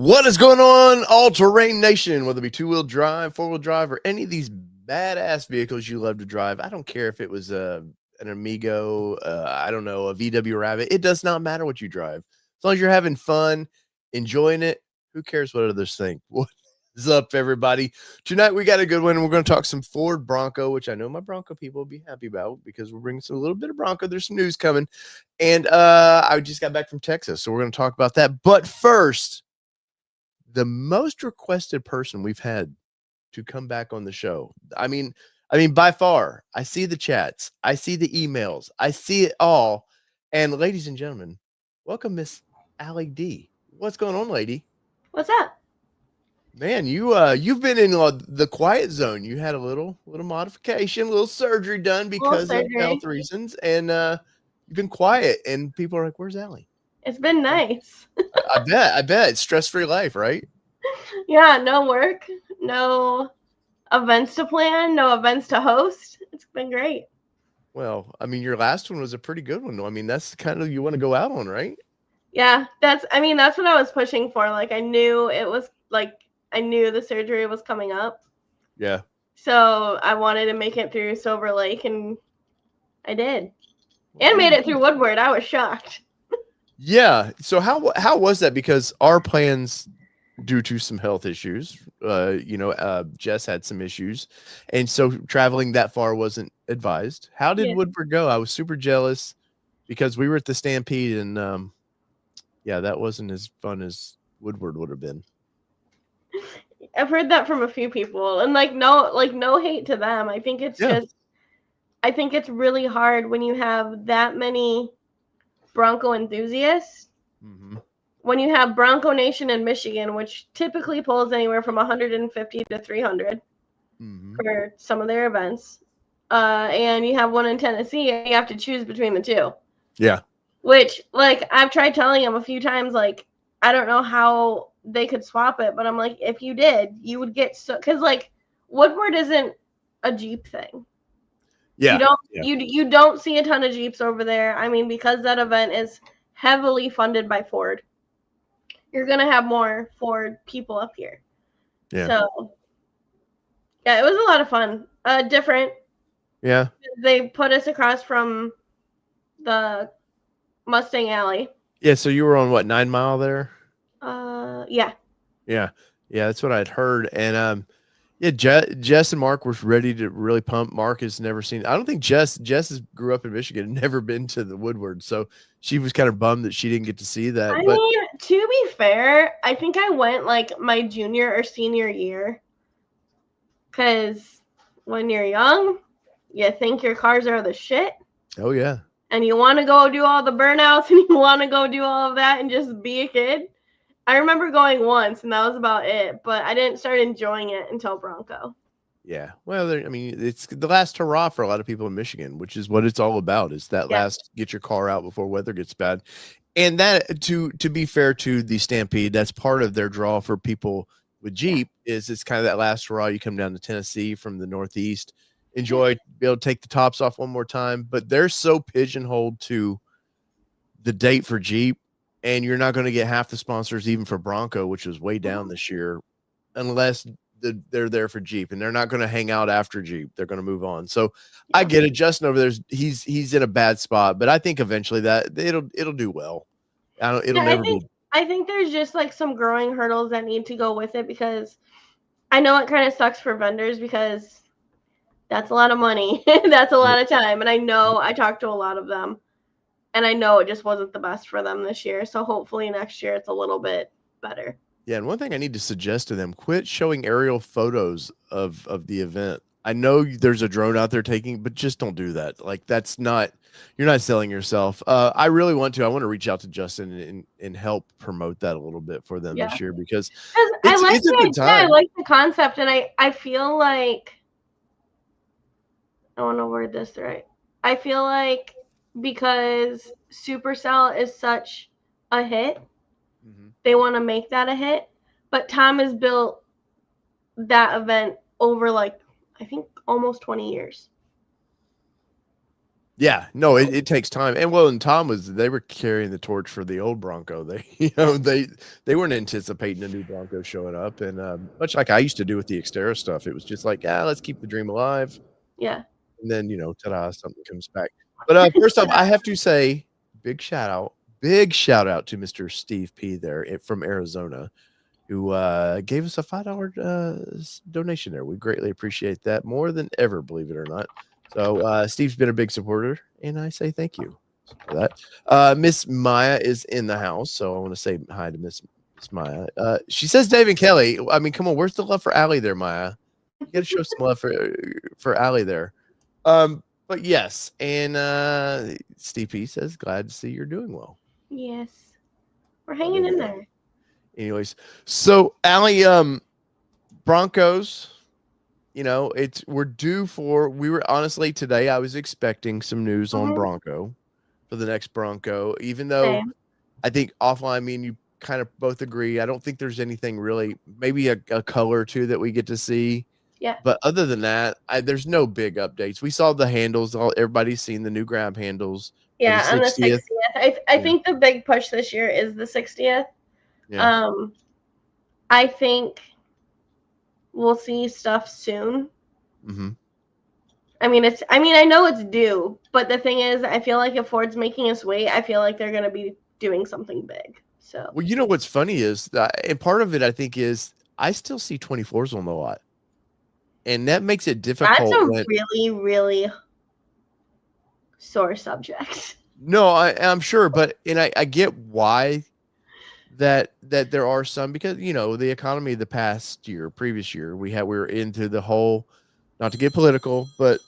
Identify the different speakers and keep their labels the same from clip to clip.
Speaker 1: What is going on, all-terrain nation? Whether it be two-wheel drive, four-wheel drive, or any of these badass vehicles you love to drive. I don't care if it was an Amigo, I don't know, a VW Rabbit. It does not matter what you drive. As long as you're having fun, enjoying it, who cares what others think? What is up, everybody? Tonight, we got a good one. We're going to talk some Ford Bronco, which I know my Bronco people will be happy about because we're bringing some a little bit of Bronco. There's some news coming. And I just got back from Texas, so we're going to talk about that. But first, the most requested person we've had to come back on the show. I mean, by far, I see the chats, I see the emails, I see it all. And ladies and gentlemen, welcome Miss Alli D. What's going on, lady?
Speaker 2: What's up?
Speaker 1: Man, you've been in the quiet zone. You had a little modification, a little surgery done because of health reasons, and you've been quiet. And people are like, "Where's Alli?"
Speaker 2: It's been nice.
Speaker 1: I bet it's stress-free life, right?
Speaker 2: Yeah, no work, no events to plan, no events to host. It's been great.
Speaker 1: Well, I mean, your last one was a pretty good one. I mean, that's kind of you want to go out on, right?
Speaker 2: Yeah, that's what I was pushing for. Like, I knew the surgery was coming up.
Speaker 1: Yeah.
Speaker 2: So I wanted to make it through Silver Lake, and I did. And made it through Woodward. I was shocked.
Speaker 1: Yeah. So how was that? Because our plans, due to some health issues, Jess had some issues, and so traveling that far wasn't advised. How did Woodward go? I was super jealous because we were at the Stampede, and that wasn't as fun as Woodward would have been.
Speaker 2: I've heard that from a few people, and no hate to them. I think it's I think it's really hard when you have that many Bronco enthusiasts.
Speaker 1: Mm-hmm.
Speaker 2: When you have Bronco Nation in Michigan, which typically pulls anywhere from 150 to 300 for some of their events, and you have one in Tennessee, and you have to choose between the two.
Speaker 1: Yeah.
Speaker 2: Which, I've tried telling them a few times, I don't know how they could swap it, but I'm like, if you did, you would get because Woodward isn't a Jeep thing.
Speaker 1: Yeah.
Speaker 2: You don't see a ton of Jeeps over there. I mean, because that event is heavily funded by Ford, you're gonna have more Ford people up here.
Speaker 1: Yeah.
Speaker 2: So yeah, it was a lot of fun. Different.
Speaker 1: Yeah.
Speaker 2: They put us across from the Mustang Alley.
Speaker 1: Yeah. So you were on what, 9 Mile there?
Speaker 2: Yeah.
Speaker 1: Yeah. Yeah. That's what I'd heard. And Jess and Mark were ready to really pump. Mark has never seen. I don't think Jess grew up in Michigan and never been to the Woodward, so she was kind of bummed that she didn't get to see that.
Speaker 2: I mean, to be fair, I think I went my junior or senior year, because when you're young, you think your cars are the shit.
Speaker 1: Oh yeah.
Speaker 2: And you want to go do all the burnouts, and you want to go do all of that and just be a kid. I remember going once, and that was about it. But I didn't start enjoying it until Bronco.
Speaker 1: Yeah. Well, it's the last hurrah for a lot of people in Michigan, which is what it's all about, is that last get your car out before weather gets bad. And that, to be fair to the Stampede, that's part of their draw for people with Jeep, is it's kind of that last hurrah. You come down to Tennessee from the Northeast, enjoy, be able to take the tops off one more time. But they're so pigeonholed to the date for Jeep, and you're not going to get half the sponsors even for Bronco, which was way down this year, unless they're there for Jeep, and they're not going to hang out after Jeep. They're going to move on. So I get it. Justin over there, he's in a bad spot, but I think eventually that it'll do well. I
Speaker 2: think there's just some growing hurdles that need to go with it, because I know it kind of sucks for vendors, because that's a lot of money. That's a lot of time. And I know I talked to a lot of them, and I know it just wasn't the best for them this year. So hopefully next year it's a little bit better.
Speaker 1: Yeah, and one thing I need to suggest to them, quit showing aerial photos of the event. I know there's a drone out there taking, but just don't do that. You're not selling yourself. I really want to reach out to Justin and help promote that a little bit for them this year, because it's a good time.
Speaker 2: I like the concept, and I feel like, I want to word this right. I feel like because Supercell is such a hit, they want to make that a hit. But Tom has built that event over I think almost 20 years.
Speaker 1: Yeah, no, it takes time. And well, and they were carrying the torch for the old Bronco. They, they weren't anticipating a new Bronco showing up. And much like I used to do with the Xterra stuff, it was just like, yeah, let's keep the dream alive.
Speaker 2: Yeah.
Speaker 1: And then, ta-da, something comes back. But first off, I have to say, big shout out to Mr. Steve P there from Arizona, who gave us a $5 donation there. We greatly appreciate that more than ever, believe it or not. So Steve's been a big supporter, and I say thank you for that. Miss Maya is in the house, so I want to say hi to Miss Maya. She says Dave and Kelly. I mean, come on, where's the love for Allie there, Maya? You got to show some love for Allie there. But yes, and Steve P says glad to see you're doing well.
Speaker 2: Yes, we're hanging in there.
Speaker 1: Anyways, so Allie, Broncos. We're due for. We were honestly today. I was expecting some news on Bronco for the next Bronco, even though I think offline, me and you kind of both agree. I don't think there's anything really. Maybe a color or two that we get to see.
Speaker 2: Yeah.
Speaker 1: But other than that, there's no big updates. We saw the handles. Everybody's seen the new grab handles.
Speaker 2: Yeah, on the 60th. I think the big push this year is the 60th. Yeah. I think we'll see stuff soon.
Speaker 1: Mm-hmm.
Speaker 2: I know it's due, but the thing is, I feel like if Ford's making us wait, I feel like they're going to be doing something big. So.
Speaker 1: Well, what's funny is that, and part of it I think is I still see 24s on the lot. And that makes it difficult.
Speaker 2: That's a really, really sore subject.
Speaker 1: No, I'm sure, but I get why that there are some, because the economy the previous year we were into the whole, not to get political, but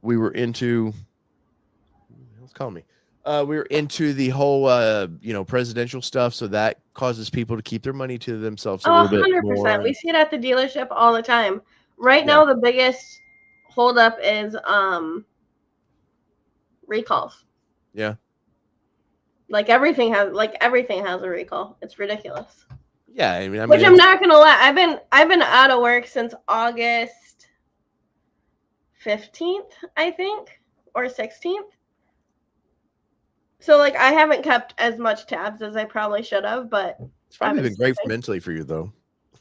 Speaker 1: we were into we were into the whole presidential stuff, so that causes people to keep their money to themselves a little bit
Speaker 2: 100%.
Speaker 1: more.
Speaker 2: We see it at the dealership all the time. Right now, the biggest holdup is recalls.
Speaker 1: Yeah.
Speaker 2: Like everything has a recall. It's ridiculous.
Speaker 1: Yeah, I mean,
Speaker 2: which I'm not gonna lie. I've been out of work since August 15th, I think, or 16th. So I haven't kept as much tabs as I probably should have, but
Speaker 1: it's probably been great mentally for you, though.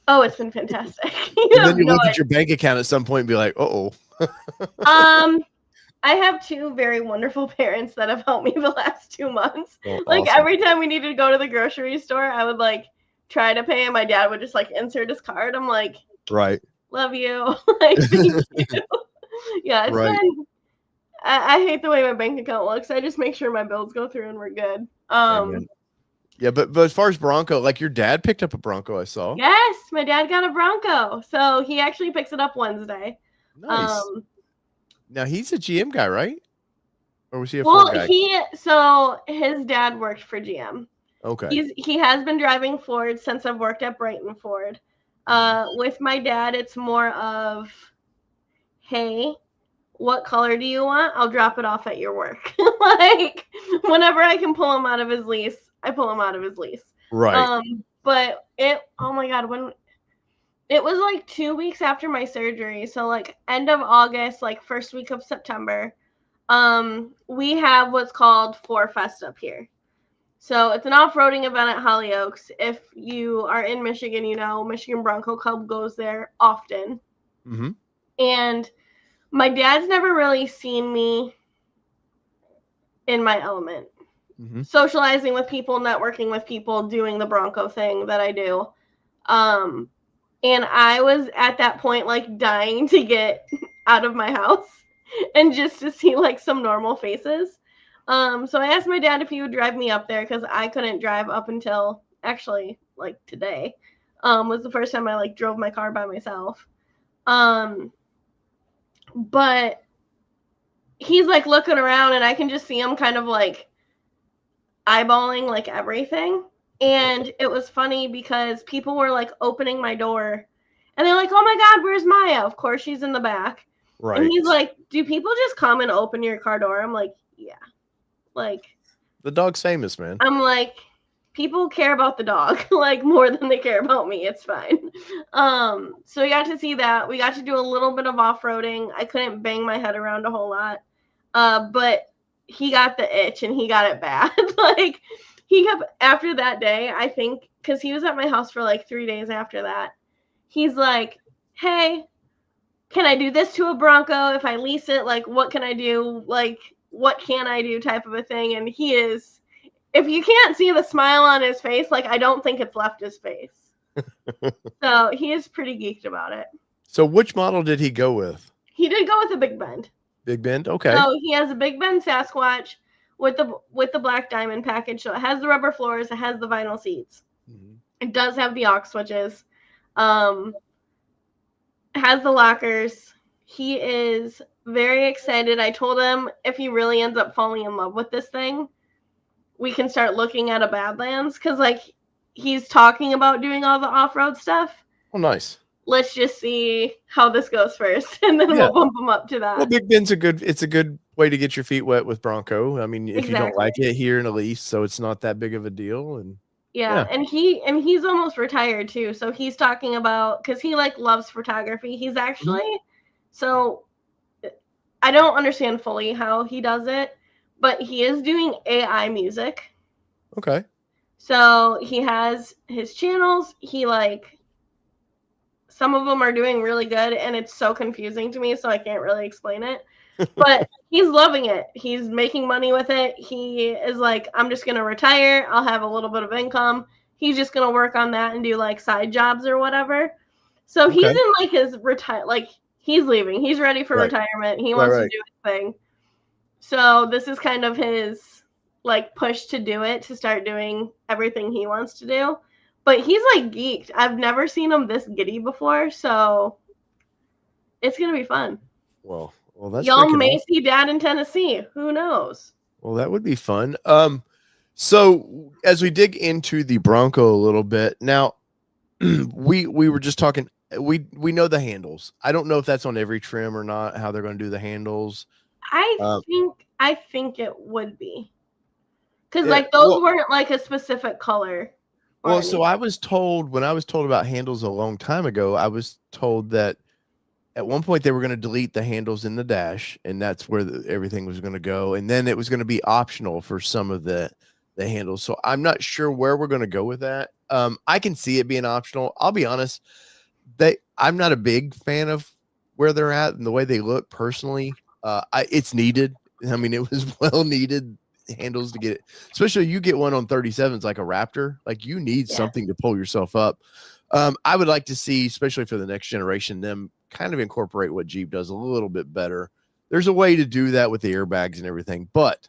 Speaker 2: Oh, it's been fantastic.
Speaker 1: And then you look at your bank account at some point and be like, "Uh-oh."
Speaker 2: I have two very wonderful parents that have helped me the last 2 months.
Speaker 1: Oh,
Speaker 2: awesome.
Speaker 1: Awesome.
Speaker 2: Every time we needed to go to the grocery store, I would try to pay, and my dad would just insert his card. I'm like,
Speaker 1: right,
Speaker 2: love you. Thank you. Yeah, it's been. I hate the way my bank account looks. I just make sure my bills go through and we're good.
Speaker 1: Yeah, but as far as Bronco, your dad picked up a Bronco, I saw.
Speaker 2: Yes, my dad got a Bronco, so he actually picks it up Wednesday.
Speaker 1: Nice. Now he's a GM guy, right? Or was he a Ford guy?
Speaker 2: So his dad worked for GM.
Speaker 1: Okay.
Speaker 2: He has been driving Ford since I've worked at Brighton Ford. With my dad, it's more of, hey, what color do you want? I'll drop it off at your work. Whenever I can pull him out of his lease, I pull him out of his lease.
Speaker 1: Right.
Speaker 2: But oh my God, when it was 2 weeks after my surgery, so end of August, first week of September, we have what's called 4Fest up here. So it's an off-roading event at Hollyoaks. If you are in Michigan, Michigan Bronco Club goes there often.
Speaker 1: Mm-hmm.
Speaker 2: And my dad's never really seen me in my element. Mm-hmm. Socializing with people, networking with people, doing the Bronco thing that I do. And I was at that point dying to get out of my house and just to see some normal faces. So I asked my dad if he would drive me up there because I couldn't drive up until actually today. Was the first time I drove my car by myself. But he's looking around and I can just see him kind of eyeballing everything. And it was funny because people were opening my door and they're oh my God, where's Maya? Of course she's in the back. Right. And he's do people just come and open your car door? I'm yeah.
Speaker 1: The dog's famous, man.
Speaker 2: I'm people care about the dog like more than they care about me. It's fine. So we got to see that. We got to do a little bit of off-roading. I couldn't bang my head around a whole lot. But he got the itch and he got it bad. Like he kept after that day, I think, because he was at my house for like 3 days after that. He's like, hey, can I do this to a Bronco if I lease it? Like, what can I do? Like, what can I do type of a thing? And he is, if you can't see the smile on his face, like, I don't think it's left his face. So he is pretty geeked about it.
Speaker 1: So which model did he go with?
Speaker 2: He did go with a Big Bend.
Speaker 1: Big Bend? Okay.
Speaker 2: So he has a Big Bend Sasquatch with the black diamond package. So it has the rubber floors. It has the vinyl seats. Mm-hmm. It does have the aux switches. Has the lockers. He is very excited. I told him if he really ends up falling in love with this thing, we can start looking at a Badlands, because like he's talking about doing all the off-road stuff.
Speaker 1: Oh, nice.
Speaker 2: Let's just see how this goes first, and then we'll bump him up to that.
Speaker 1: Well, Big Bend's it's a good way to get your feet wet with Bronco. I mean, if you don't like it, here in a lease, so it's not that big of a deal. And
Speaker 2: yeah, and he's almost retired too, so he's talking about, because he like loves photography. He's actually so I don't understand fully how he does it, but he is doing AI music.
Speaker 1: Okay.
Speaker 2: So he has his channels. He like, some of them are doing really good, and it's so confusing to me, so I can't really explain it. But he's loving it. He's making money with it. He is like, I'm just going to retire. I'll have a little bit of income. He's just going to work on that and do like side jobs or whatever. So he's in like his like he's leaving. He's ready for retirement. He wants to do his thing. So this is kind of his like push to do it, to start doing everything he wants to do. But he's like geeked. I've never seen him this giddy before, so it's going to be fun.
Speaker 1: Well, that's
Speaker 2: y'all may see Dad in Tennessee. Who knows?
Speaker 1: Well, that would be fun. So as we dig into the Bronco a little bit now, we were just talking. We know the handles. I don't know if that's on every trim or not, how they're going to do the handles.
Speaker 2: I think it would be, because like those weren't like a specific color.
Speaker 1: Well, so I was told, when I was told about handles a long time ago, I was told that at one point they were going to delete the handles in the dash, and that's where everything was going to go. And then it was going to be optional for some of the handles. So I'm not sure where we're going to go with that. I can see it being optional. I'll be honest. I'm not a big fan of where they're at and the way they look personally. It's needed. I mean, it was well needed handles to get it, especially you get one on 37s like a Raptor, like you need something to pull yourself up. I would like to see, especially for the next generation, them kind of incorporate what Jeep does a little bit better. There's a way to do that with the airbags and everything, but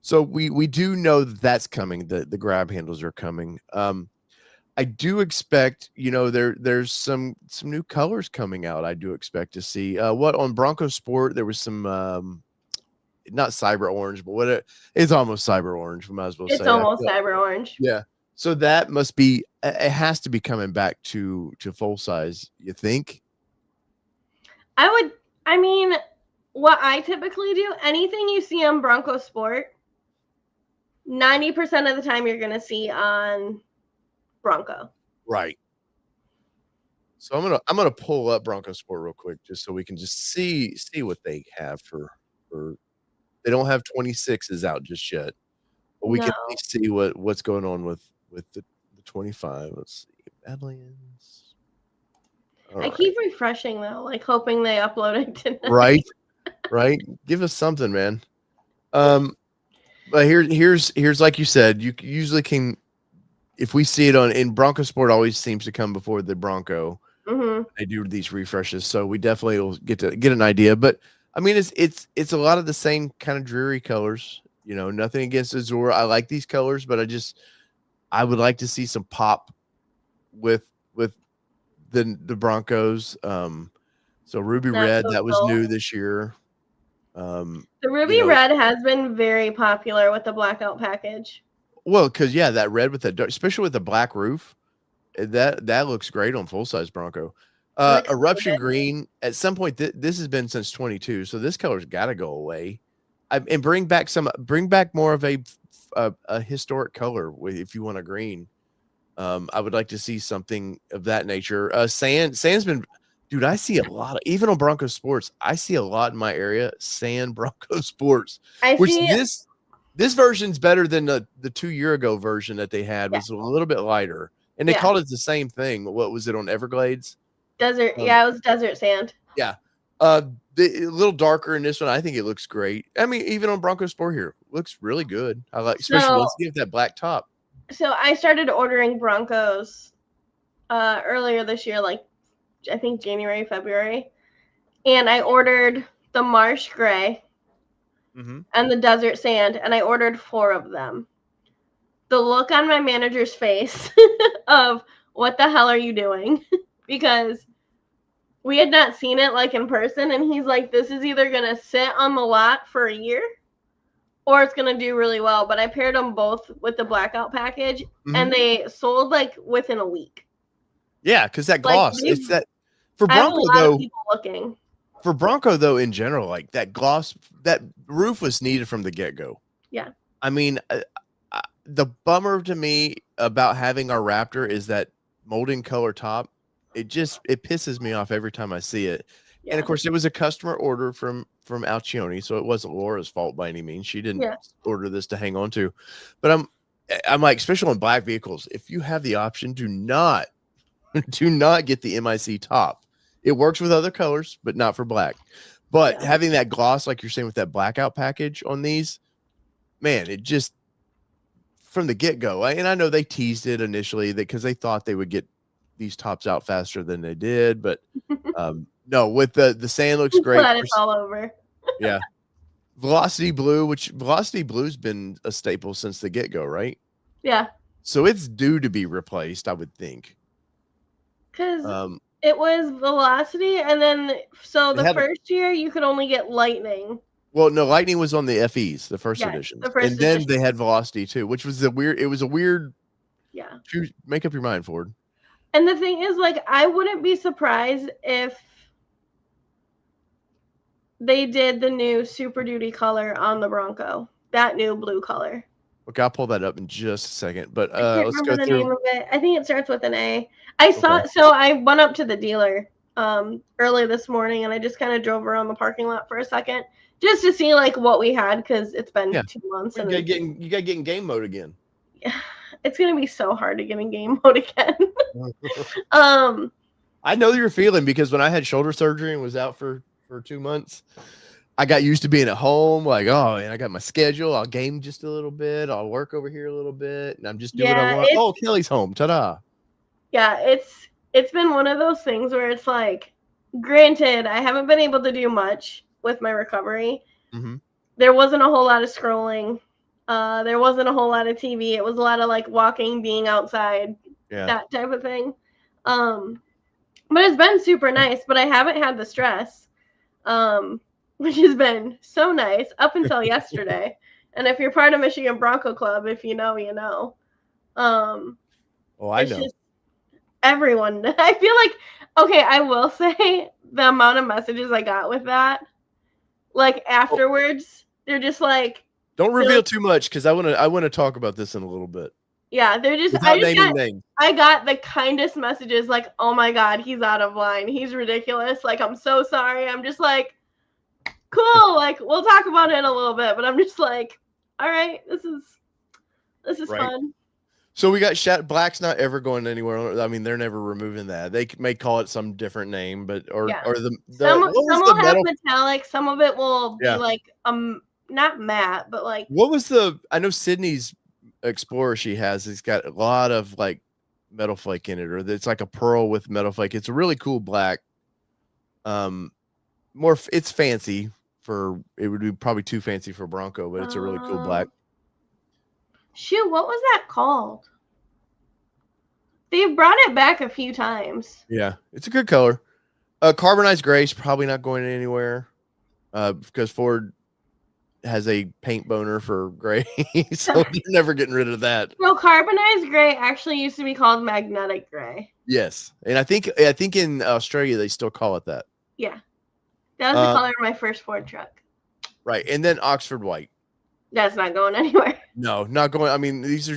Speaker 1: so we do know that's coming. The grab handles are coming. I do expect, there's some new colors coming out. I do expect to see what on Bronco Sport. There was some not cyber orange, but it's almost cyber orange. We might as well say
Speaker 2: it's almost cyber orange.
Speaker 1: Yeah. So that must be, it has to be coming back to full size. You think?
Speaker 2: I mean, what I typically do, anything you see on Bronco Sport, 90% of the time you're going to see on Bronco.
Speaker 1: Right. So I'm gonna pull up Bronco Sport real quick just so we can just see what they have for they don't have 26s out just yet, but we can at least see what's going on with the 25. Let's see. Badlands.
Speaker 2: I keep refreshing though, like hoping they upload it tonight.
Speaker 1: Right. Give us something, man. But here's like you said, you usually can, if we see it in Bronco Sport, always seems to come before the Bronco. They do these refreshes, so we definitely will get an idea. But I mean, it's a lot of the same kind of dreary colors. Nothing against Azure. I like these colors, but I would like to see some pop with the Broncos. So Ruby Red, that was new this year.
Speaker 2: The Ruby Red has been very popular with the blackout package. Well,
Speaker 1: because that red with the, especially with the black roof, that looks great on full size Bronco. Eruption green. At some point, this has been since 22, so this color's got to go away. And bring back more of a a historic color if you want a green. I would like to see something of that nature. Sand's been, dude, I see a lot of, even on Bronco Sports, I see a lot in my area, sand Bronco Sports,
Speaker 2: I
Speaker 1: which
Speaker 2: see.
Speaker 1: this version's better than the 2 year ago version that they had, was a little bit lighter. And they called it the same thing. What was it on Everglades?
Speaker 2: Desert. Yeah, it was desert sand.
Speaker 1: Yeah. A little darker in this one. I think it looks great. I mean, even on Bronco Sport here, looks really good. I like, especially once you get that black top.
Speaker 2: So I started ordering Broncos earlier this year, like I think January, February, and I ordered the marsh gray and the desert sand, and I ordered 4 of them. The look on my manager's face of what the hell are you doing? Because we had not seen it like in person, and he's like, this is either gonna sit on the lot for a year or it's gonna do really well. But I paired them both with the blackout package, and they sold like within a week.
Speaker 1: Yeah, because that gloss,
Speaker 2: like,
Speaker 1: it's that for
Speaker 2: I have a
Speaker 1: Bronco
Speaker 2: lot
Speaker 1: though.
Speaker 2: Of people looking.
Speaker 1: For Bronco though, in general, like that gloss, that roof was needed from the get go.
Speaker 2: Yeah.
Speaker 1: I mean, the bummer to me about having our Raptor is that molten color top. It pisses me off every time I see it. Yeah. And of course, it was a customer order from Alcione, so it wasn't Laura's fault by any means. She didn't order this to hang on to. But I'm like, especially on black vehicles, if you have the option, do not get the MIC top. It works with other colors, but not for black. But having that gloss, like you're saying, with that blackout package on these, man, it just from the get-go. And I know they teased it initially because they thought they would get these tops out faster than they did, but no, with the sand looks great.
Speaker 2: It's all over.
Speaker 1: Yeah. Velocity Blue, which Velocity Blue's been a staple since the get-go, right?
Speaker 2: Yeah.
Speaker 1: So it's due to be replaced, I would think.
Speaker 2: Because it was Velocity, and then so the first year you could only get Lightning.
Speaker 1: Well, no, Lightning was on the FEs, the first edition. And then they had Velocity too, which was it was a weird.
Speaker 2: Yeah.
Speaker 1: Make up your mind, Ford.
Speaker 2: And the thing is, like, I wouldn't be surprised if they did the new Super Duty color on the Bronco, that new blue color.
Speaker 1: Okay, I'll pull that up in just a second. But
Speaker 2: let's go through the name of it. I think it starts with an A. I saw so I went up to the dealer early this morning, and I just kind of drove around the parking lot for a second just to see like what we had, because it's been 2 months.
Speaker 1: You got to get in game mode again.
Speaker 2: Yeah, it's gonna be so hard to get in game mode again.
Speaker 1: I know you're feeling, because when I had shoulder surgery and was out for 2 months, I got used to being at home. Like, oh, and I got my schedule. I'll game just a little bit. I'll work over here a little bit, and I'm just doing what I want. Oh, Kelly's home. Ta-da.
Speaker 2: Yeah, it's been one of those things where it's like, granted, I haven't been able to do much with my recovery. There wasn't a whole lot of scrolling. There wasn't a whole lot of TV. It was a lot of like walking, being outside, that type of thing. But it's been super nice, but I haven't had the stress, which has been so nice up until yesterday. And if you're part of Michigan Bronco Club, if you know, you know.
Speaker 1: I know.
Speaker 2: Everyone, I feel like, okay, I will say the amount of messages I got with that, like afterwards, they're just like,
Speaker 1: don't reveal too much, because I want to talk about this in a little bit.
Speaker 2: Yeah, they're just, I got the kindest messages, like, oh my God, he's out of line. He's ridiculous. Like, I'm so sorry. I'm just like, cool. Like, we'll talk about it in a little bit, but I'm just like, all right, this is fun.
Speaker 1: So we got Black's not ever going anywhere. I mean, they're never removing that. They may call it some different name, but
Speaker 2: some will have metallic. Some of it will be like not matte, but like,
Speaker 1: what was I know Sydney's Explorer she has. It's got a lot of like metal flake in it, or it's like a pearl with metal flake. It's a really cool black. It's fancy it would be probably too fancy for Bronco, but it's a really cool black.
Speaker 2: Shoot, what was that called? They've brought it back a few times.
Speaker 1: Yeah, it's a good color. Carbonized gray is probably not going anywhere because Ford has a paint boner for gray, so they're never getting rid of that.
Speaker 2: No, carbonized gray actually used to be called magnetic gray.
Speaker 1: Yes, and I think in Australia they still call it that.
Speaker 2: Yeah, that was the color of my first Ford truck.
Speaker 1: Right, and then Oxford white.
Speaker 2: That's not going anywhere.
Speaker 1: No, not going. I mean, these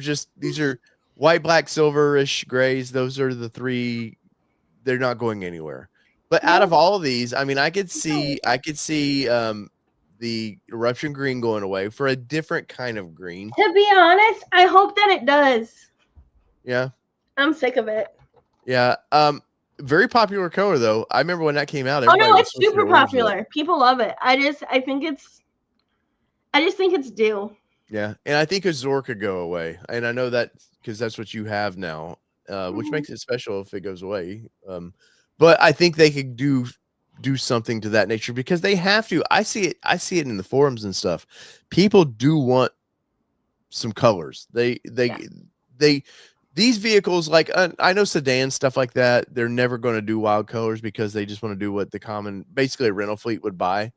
Speaker 1: are white, black, silverish grays. Those are the three. They're not going anywhere. But out
Speaker 2: No,
Speaker 1: of all of these, I mean, I could
Speaker 2: no.
Speaker 1: see the eruption green going away for a different kind of green.
Speaker 2: To be honest, I hope that it does.
Speaker 1: Yeah.
Speaker 2: I'm sick of it.
Speaker 1: Yeah. Very popular color though. I remember when that came out,
Speaker 2: Oh
Speaker 1: everybody
Speaker 2: no,
Speaker 1: was
Speaker 2: it's
Speaker 1: switching
Speaker 2: super
Speaker 1: orders with it.
Speaker 2: popular. People love it. I just think it's due.
Speaker 1: Yeah, and I think Azor could go away, and I know that because that's what you have now, which
Speaker 2: Mhm.
Speaker 1: makes it special if it goes away. But I think they could do something to that nature because they have to. I see it. I see it in the forums and stuff. People do want some colors.
Speaker 2: Yeah.
Speaker 1: They these vehicles like I know sedans stuff like that. They're never going to do wild colors because they just want to do what the common, basically a rental fleet would buy.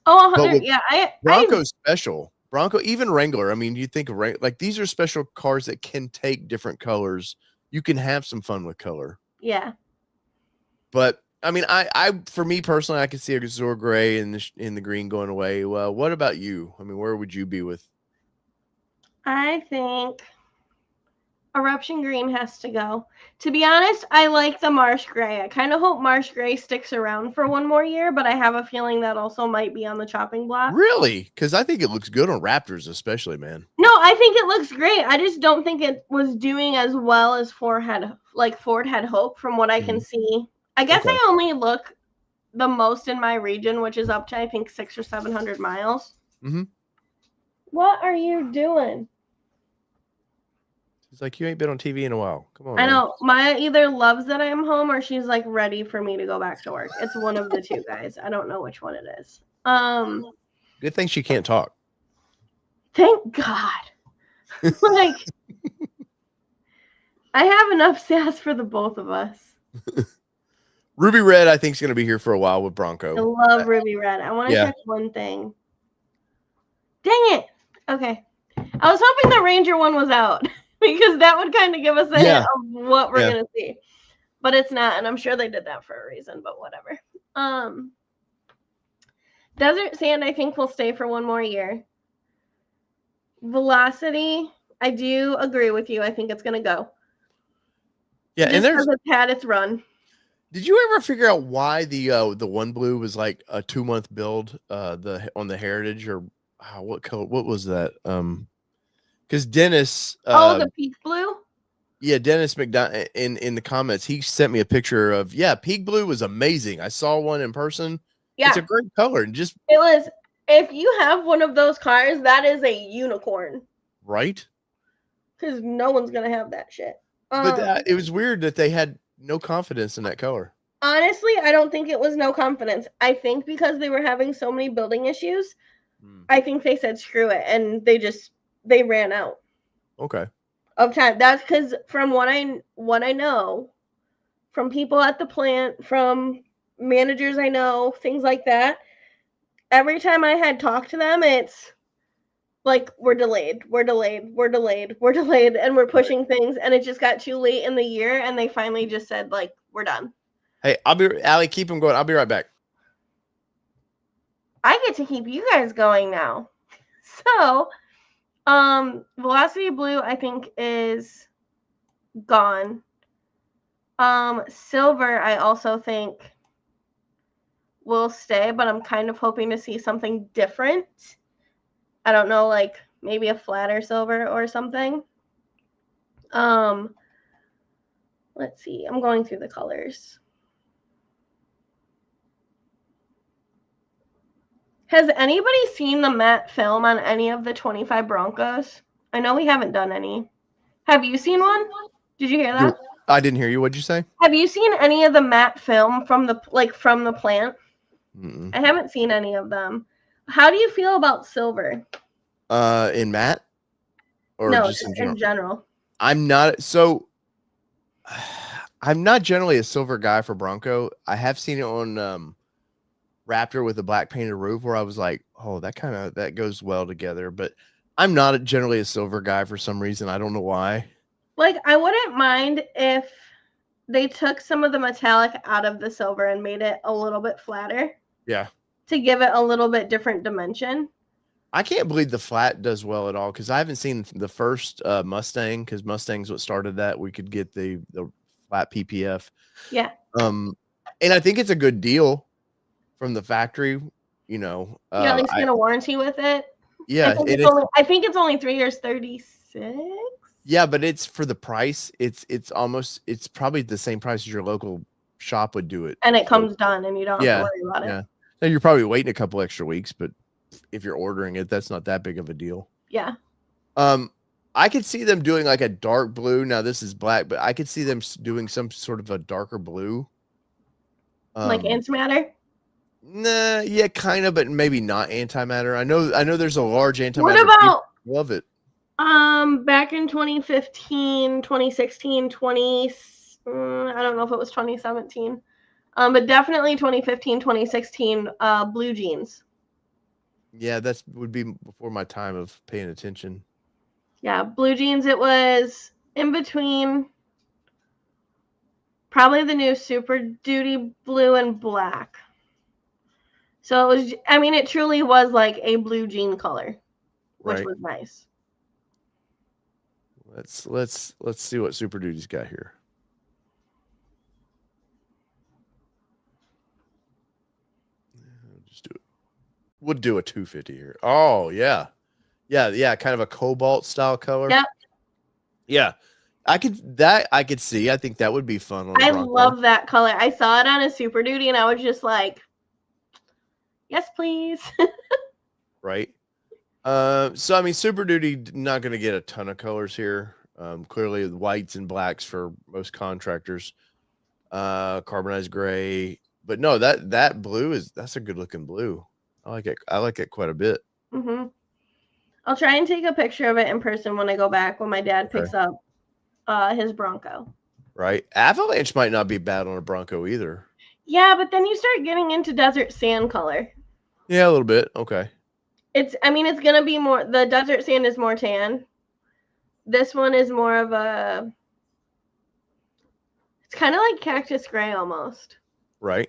Speaker 2: Oh,
Speaker 1: But
Speaker 2: 100.
Speaker 1: with
Speaker 2: Yeah, I
Speaker 1: Bronco's special. Bronco, even Wrangler. I mean, you think of like these are special cars that can take different colors. You can have some fun with color.
Speaker 2: yeah.
Speaker 1: But I mean, for me personally, I could see a Azure gray and in the green going away. Well, what about you? I mean, where would you be with?
Speaker 2: I think eruption green has to go. To be honest, I like the marsh gray. I kind of hope marsh gray sticks around for one more year, but I have a feeling that also might be on the chopping block.
Speaker 1: Really? Because I think it looks good on Raptors, especially, man.
Speaker 2: No, I think it looks great. I just don't think it was doing as well as Ford had hoped from what I can
Speaker 1: Mhm.
Speaker 2: see. I guess
Speaker 1: Okay.
Speaker 2: I only look the most in my region, which is up to I think 600 or 700 miles.
Speaker 1: Mm-hmm.
Speaker 2: What are you doing?
Speaker 1: It's like you ain't been on TV in a while. Come on,
Speaker 2: I
Speaker 1: man.
Speaker 2: know Maya either loves that I'm home or she's like ready for me to go back to work. It's one of the two, guys. I don't know which one it is.
Speaker 1: Good thing she can't talk.
Speaker 2: Thank God. Like I have enough sass for the both of us.
Speaker 1: Ruby Red, I think, is going to be here for a while with
Speaker 2: I
Speaker 1: Bronco.
Speaker 2: love Ruby Red. I want to
Speaker 1: Yeah.
Speaker 2: check one thing. Dang it. Okay. I was hoping the Ranger one was out because that would kind of give us a hint of what we're going to see. But it's not, and I'm sure they did that for a reason, but whatever. Desert Sand, I think, will stay for one more year. Velocity, I do agree with you. I think it's going to go.
Speaker 1: Yeah,
Speaker 2: just
Speaker 1: and there's.
Speaker 2: Because it's had its run.
Speaker 1: Did you ever figure out why the one blue was like a 2-month build? On the Heritage or what color? What was that? Because Dennis.
Speaker 2: The Peak Blue.
Speaker 1: Yeah, Dennis McDonald in the comments, he sent me a picture of Peak Blue was amazing. I saw one in person.
Speaker 2: Yeah,
Speaker 1: it's a great color and just
Speaker 2: it was. If you have one of those cars, that is a unicorn.
Speaker 1: Right.
Speaker 2: Because no one's gonna have that shit.
Speaker 1: But it was weird that they had no confidence in that color.
Speaker 2: Honestly, I don't think it was no confidence. I think because they were having so many building issues, I think they said screw it, and they ran out.
Speaker 1: Okay.
Speaker 2: Of time. That's because from what I know, from people at the plant, from managers I know, things like that. Every time I had talked to them, it's like we're delayed, and we're pushing things, and it just got too late in the year, and they finally just said like we're done.
Speaker 1: Hey, Allie, keep them going. I'll be right back.
Speaker 2: I get to keep you guys going now. So, Velocity Blue I think is gone. Silver I also think will stay, but I'm kind of hoping to see something different. I don't know, like maybe a flatter silver or something. Let's see. I'm going through the colors. Has anybody seen the matte film on any of the 25 Broncos? I know we haven't done any. Have you seen one? Did you hear that?
Speaker 1: I didn't hear you. What'd you say?
Speaker 2: Have you seen any of the matte film from the plant?
Speaker 1: Mm-mm.
Speaker 2: I haven't seen any of them. How do you feel about silver?
Speaker 1: In matte? Or
Speaker 2: No,
Speaker 1: just
Speaker 2: in general.
Speaker 1: I'm not generally a silver guy for Bronco. I have seen it on Raptor with a black painted roof where I was like, oh, that goes well together. But I'm not generally a silver guy for some reason. I don't know why.
Speaker 2: Like, I wouldn't mind if they took some of the metallic out of the silver and made it a little bit flatter.
Speaker 1: Yeah.
Speaker 2: To give it a little bit different dimension.
Speaker 1: I can't believe the flat does well at all because I haven't seen the first Mustang because Mustang's what started that. We could get the flat PPF.
Speaker 2: Yeah.
Speaker 1: Um, and I think it's a good deal from the factory. You know,
Speaker 2: You at least get a warranty with it.
Speaker 1: yeah,
Speaker 2: I think it's only 3 years, 36.
Speaker 1: Yeah, but it's for the price. It's probably the same price as your local shop would do it.
Speaker 2: And it
Speaker 1: So,
Speaker 2: comes done, and you don't have to
Speaker 1: yeah,
Speaker 2: worry about it.
Speaker 1: yeah. Now you're probably waiting a couple extra weeks, but if you're ordering it, that's not that big of a deal.
Speaker 2: Yeah.
Speaker 1: I could see them doing like a dark blue. Now this is black, but I could see them doing some sort of a darker blue.
Speaker 2: Like antimatter?
Speaker 1: Nah, yeah, kind of, but maybe not antimatter. I know there's a large antimatter.
Speaker 2: What about
Speaker 1: love it?
Speaker 2: Back in 2015, 2016, I don't know if it was 2017. But definitely 2015, 2016, blue jeans.
Speaker 1: Yeah, that would be before my time of paying attention.
Speaker 2: Yeah, blue jeans. It was in between probably the new Super Duty blue and black. So it was, I mean, it truly was like a blue jean color, which was nice.
Speaker 1: Let's see what Super Duty's got here. Just do it. We'll do a 250 here. Oh yeah, kind of a cobalt style color.
Speaker 2: Yep.
Speaker 1: Yeah, I could see. I think that would be fun.
Speaker 2: I love that color. I saw it on a Super Duty, and I was just like, yes, please.
Speaker 1: Right. So I mean, Super Duty not going to get a ton of colors here. Clearly, the whites and blacks for most contractors. Carbonized gray, but no, that blue that's a good looking blue. I like it. I like it quite a bit.
Speaker 2: Mm-hmm. I'll try and take a picture of it in person when I go back when my dad picks up his Bronco.
Speaker 1: Right. Avalanche might not be bad on a Bronco either.
Speaker 2: Yeah, but then you start getting into desert sand color.
Speaker 1: Yeah, a little bit. Okay.
Speaker 2: It's going to be more, the desert sand is more tan. This one is more of a, it's kind of like cactus gray almost.
Speaker 1: Right.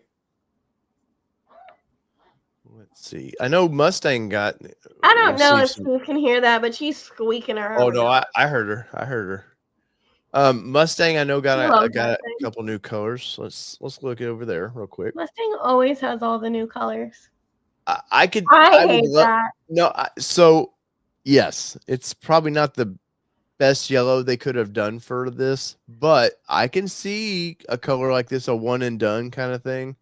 Speaker 1: Let's see. I know Mustang got.
Speaker 2: I don't know if you can hear that, but she's squeaking around.
Speaker 1: Oh no, I heard her. Mustang, I know got a couple new colors. Let's look over there real quick.
Speaker 2: Mustang always has all the new colors.
Speaker 1: I hate
Speaker 2: that.
Speaker 1: No, so yes, it's probably not the best yellow they could have done for this, but I can see a color like this, a one and done kind of thing.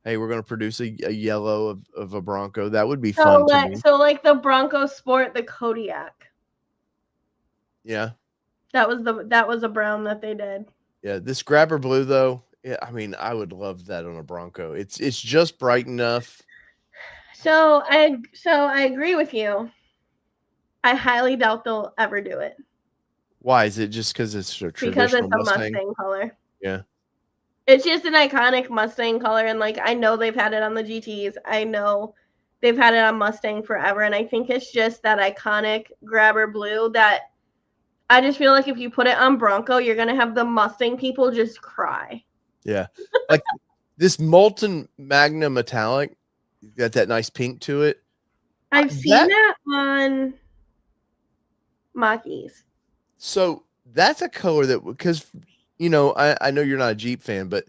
Speaker 1: Hey, we're going to produce a yellow of a Bronco. That would be fun to me.
Speaker 2: So like the Bronco Sport, the Kodiak.
Speaker 1: Yeah.
Speaker 2: That was a brown that they did.
Speaker 1: Yeah, this grabber blue though, yeah, I mean, I would love that on a Bronco. It's just bright enough.
Speaker 2: So I agree with you. I highly doubt they'll ever do it.
Speaker 1: Why? Is it just because it's a traditional
Speaker 2: Because it's a Mustang color?
Speaker 1: Yeah.
Speaker 2: It's just an iconic Mustang color, and like I know they've had it on the GTs. I know they've had it on Mustang forever, and I think it's just that iconic grabber blue that I just feel like if you put it on Bronco, you're gonna have the Mustang people just cry.
Speaker 1: Yeah, like this molten Magna metallic, got that nice pink to it.
Speaker 2: I've seen that on Mach-E's.
Speaker 1: So that's a color that, because you know, I know you're not a Jeep fan, but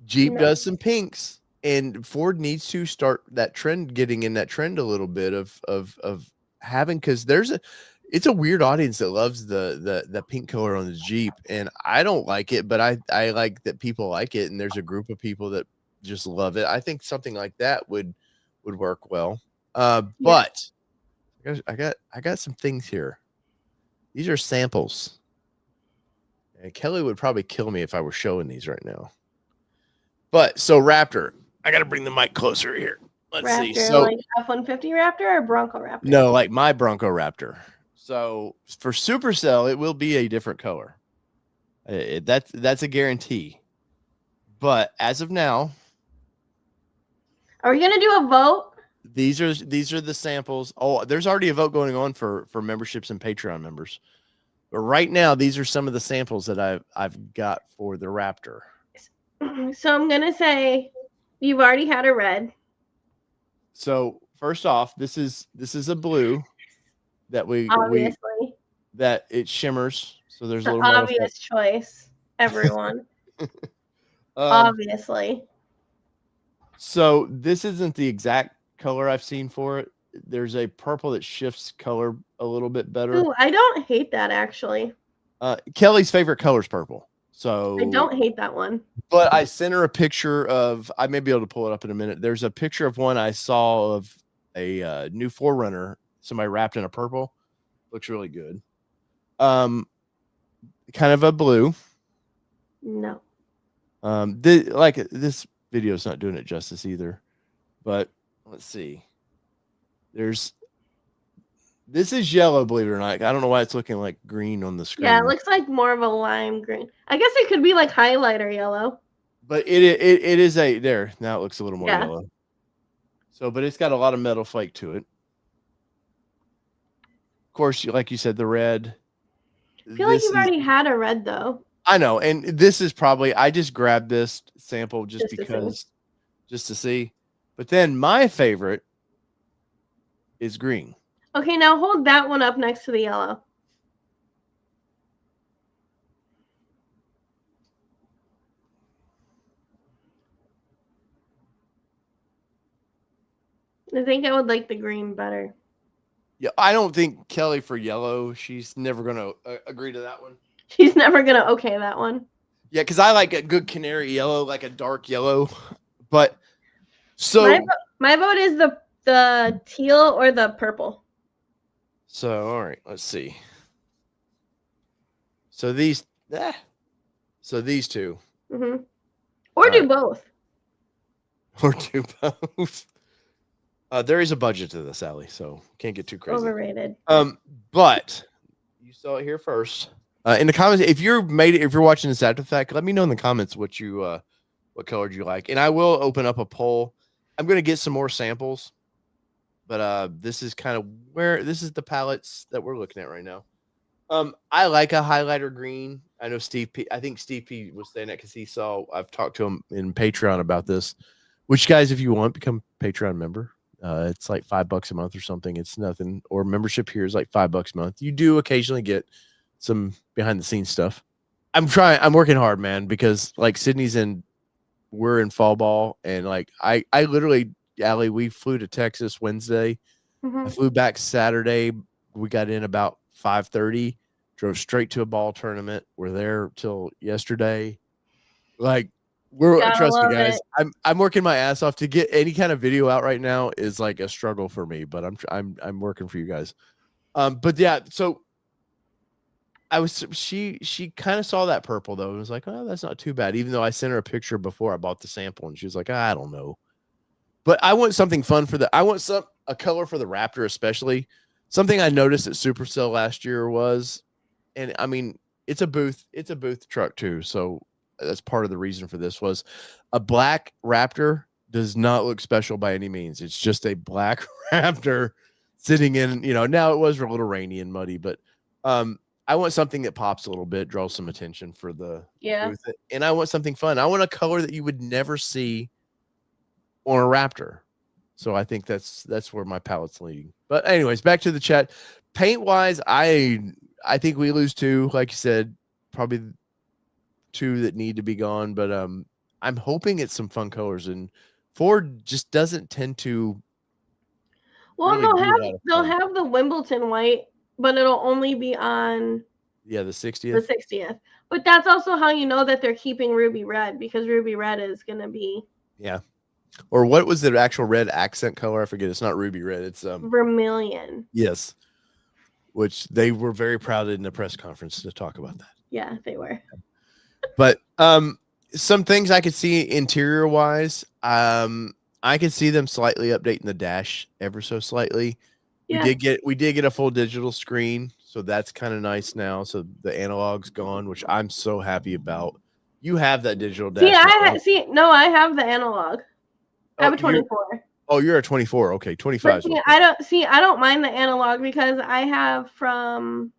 Speaker 1: Jeep does some pinks, and Ford needs to start that trend, getting in that trend a little bit of having, because it's a weird audience that loves the pink color on the Jeep, and I don't like it, but I like that people like it, and there's a group of people that just love it. I think something like that would work well. But I got some things here. These are samples. And Kelly would probably kill me if I were showing these right now. But so Raptor, I got to bring the mic closer here. Let's see. So
Speaker 2: like F-150 Raptor or Bronco Raptor?
Speaker 1: No, like my Bronco Raptor. So for Supercell, it will be a different color. That's a guarantee. But as of now,
Speaker 2: are we gonna do a vote?
Speaker 1: These are the samples. Oh, there's already a vote going on for memberships and Patreon members. But right now, these are some of the samples that I've got for the Raptor.
Speaker 2: So I'm gonna say you've already had a red.
Speaker 1: So first off, this is a blue that
Speaker 2: Obviously.
Speaker 1: that it shimmers, so there's
Speaker 2: It's
Speaker 1: a
Speaker 2: an
Speaker 1: little metal flake.
Speaker 2: obvious choice, everyone.
Speaker 1: Um,
Speaker 2: Obviously.
Speaker 1: so this isn't the exact color I've seen for it. There's a purple that shifts color a little bit better.
Speaker 2: Ooh, I don't hate that actually.
Speaker 1: Kelly's favorite color is purple.
Speaker 2: I
Speaker 1: So
Speaker 2: don't hate that one.
Speaker 1: but I sent her a picture of, I may be able to pull it up in a minute. There's a picture of one I saw of a new 4Runner, somebody wrapped in a purple. Looks really good. Kind of a blue.
Speaker 2: No.
Speaker 1: This video is not doing it justice either. But let's see. This is yellow, believe it or not. I don't know why it's looking like green on the screen.
Speaker 2: Yeah, it looks like more of a lime green. I guess it could be like highlighter yellow.
Speaker 1: But it is there. Now it looks a little more
Speaker 2: Yeah.
Speaker 1: yellow. So, but it's got a lot of metal flake to it. Of course, like you said, the red.
Speaker 2: I feel like you've already had a red though.
Speaker 1: I know, and this is probably, I just grabbed this sample just to see. But then my favorite is green.
Speaker 2: Okay, now hold that one up next to the yellow. I think I would like the green better.
Speaker 1: Yeah, I don't think Kelly for yellow. She's never going to agree to that one.
Speaker 2: She's never going to okay that one.
Speaker 1: Yeah, because I like a good canary yellow, like a dark yellow. But so
Speaker 2: my vote is the teal or the purple.
Speaker 1: So all right, let's see. So these two.
Speaker 2: Mm-hmm. Or do both.
Speaker 1: Or do both. There is a budget to this, Allie, so can't get too crazy.
Speaker 2: Overrated.
Speaker 1: But you saw it here first. In the comments, if you're watching this after the fact, let me know in the comments what color you like, and I will open up a poll. I'm gonna get some more samples, but this is kind of this is the palettes that we're looking at right now. I like a highlighter green. I know Steve P. I think Steve P was saying that because I've talked to him in Patreon about this. Which guys, if you want, become Patreon member. It's like $5 a month or something. It's nothing. Or membership here is like $5 a month. You do occasionally get some behind the scenes stuff. I'm working hard, man, because like we're in fall ball, and like I literally, Allie, we flew to Texas Wednesday.
Speaker 2: Mm-hmm.
Speaker 1: I flew back Saturday. We got in about 5:30, drove straight to a ball tournament. We're there till yesterday. Like, trust me, guys. I'm working my ass off. To get any kind of video out right now is like a struggle for me, but I'm working for you guys. But yeah, so she kind of saw that purple though and was like, oh, that's not too bad. Even though I sent her a picture before I bought the sample, and she was like, I don't know. But I want something fun I want a color for the Raptor, especially. Something I noticed at Supercell last year was, and I mean, it's a booth truck too, so that's part of the reason for this, was a black Raptor does not look special by any means. It's just a black Raptor sitting in, now it was a little rainy and muddy, but I want something that pops a little bit, draws some attention for the booth, and I want something fun. I want a color that you would never see on a Raptor. So I think that's where my palette's leading. But anyways, back to the chat. Paint wise, I think we lose two, like you said, probably two that need to be gone. But I'm hoping it's some fun colors, and Ford just doesn't tend to.
Speaker 2: Well, they'll have the Wimbledon white, but it'll only be on
Speaker 1: the 60th.
Speaker 2: The 60th. But that's also how you know that they're keeping ruby red, because ruby red is gonna be
Speaker 1: Or what was the actual red accent color? I forget. It's not ruby red. It's
Speaker 2: vermilion.
Speaker 1: Yes. Which they were very proud in the press conference to talk about that.
Speaker 2: Yeah, they were.
Speaker 1: But some things I could see interior wise, I could see them slightly updating the dash ever so slightly. Yeah. We did get a full digital screen, so that's kind of nice now. So the analog's gone, which I'm so happy about. You have that digital dash.
Speaker 2: I have the analog. I have a 24.
Speaker 1: You're a 24. Okay, 25.
Speaker 2: I don't mind the analog because I have from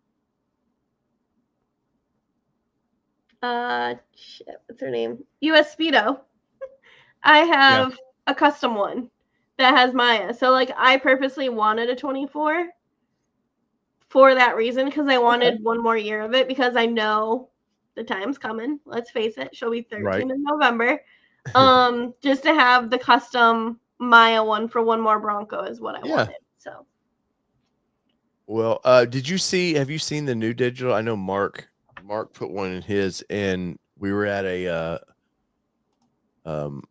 Speaker 2: what's her name? US Speedo. I have a custom one. that has Maya. So like I purposely wanted a 24 for that reason, because I wanted one more year of it, because I know the time's coming. Let's face it, she'll be 13
Speaker 1: Right.
Speaker 2: in November. Just to have the custom Maya one for one more Bronco is what I wanted. So
Speaker 1: Well, have you seen the new digital? I know Mark put one in his, and we were at an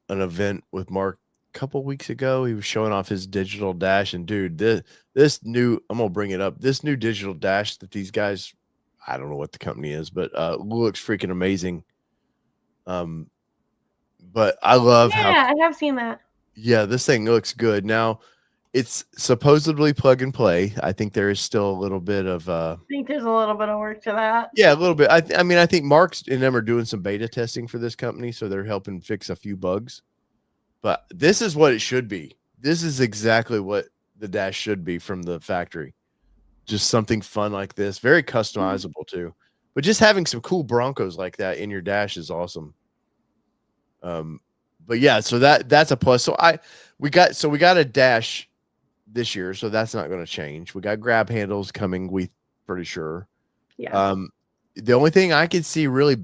Speaker 1: event with Mark a couple weeks ago. He was showing off his digital dash, and dude, this new, I'm gonna bring it up. This new digital dash that these guys, I don't know what the company is, but looks freaking amazing. But I love how
Speaker 2: I have seen that.
Speaker 1: Yeah, this thing looks good. Now, it's supposedly plug and play. I think there is still a little bit of
Speaker 2: I think there's a little bit of work to that.
Speaker 1: yeah, a little bit. I mean, I think Mark's and them are doing some beta testing for this company, so they're helping fix a few bugs. But this is what it should be. This is exactly what the dash should be from the factory. Just something fun like this, very customizable too. But just having some cool Broncos like that in your dash is awesome. But yeah, so that's a plus. So we got a dash this year, so that's not going to change. We got grab handles coming, we pretty sure.
Speaker 2: Yeah.
Speaker 1: The only thing I could see really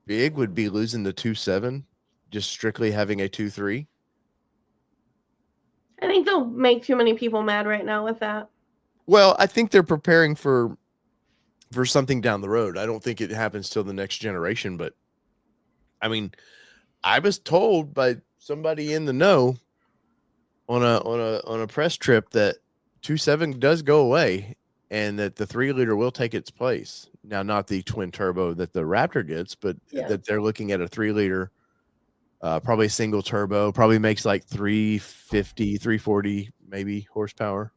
Speaker 1: big would be losing the 2.7, just strictly having a 2.3.
Speaker 2: I think they'll make too many people mad right now with that.
Speaker 1: Well, I think they're preparing for something down the road. I don't think it happens till the next generation, but I mean, I was told by somebody in the know on a press trip that 2.7 does go away, and that the 3-liter will take its place. Now, not the twin turbo that the Raptor gets, but that they're looking at a 3-liter, probably a single turbo, probably makes like 350, 340 maybe horsepower.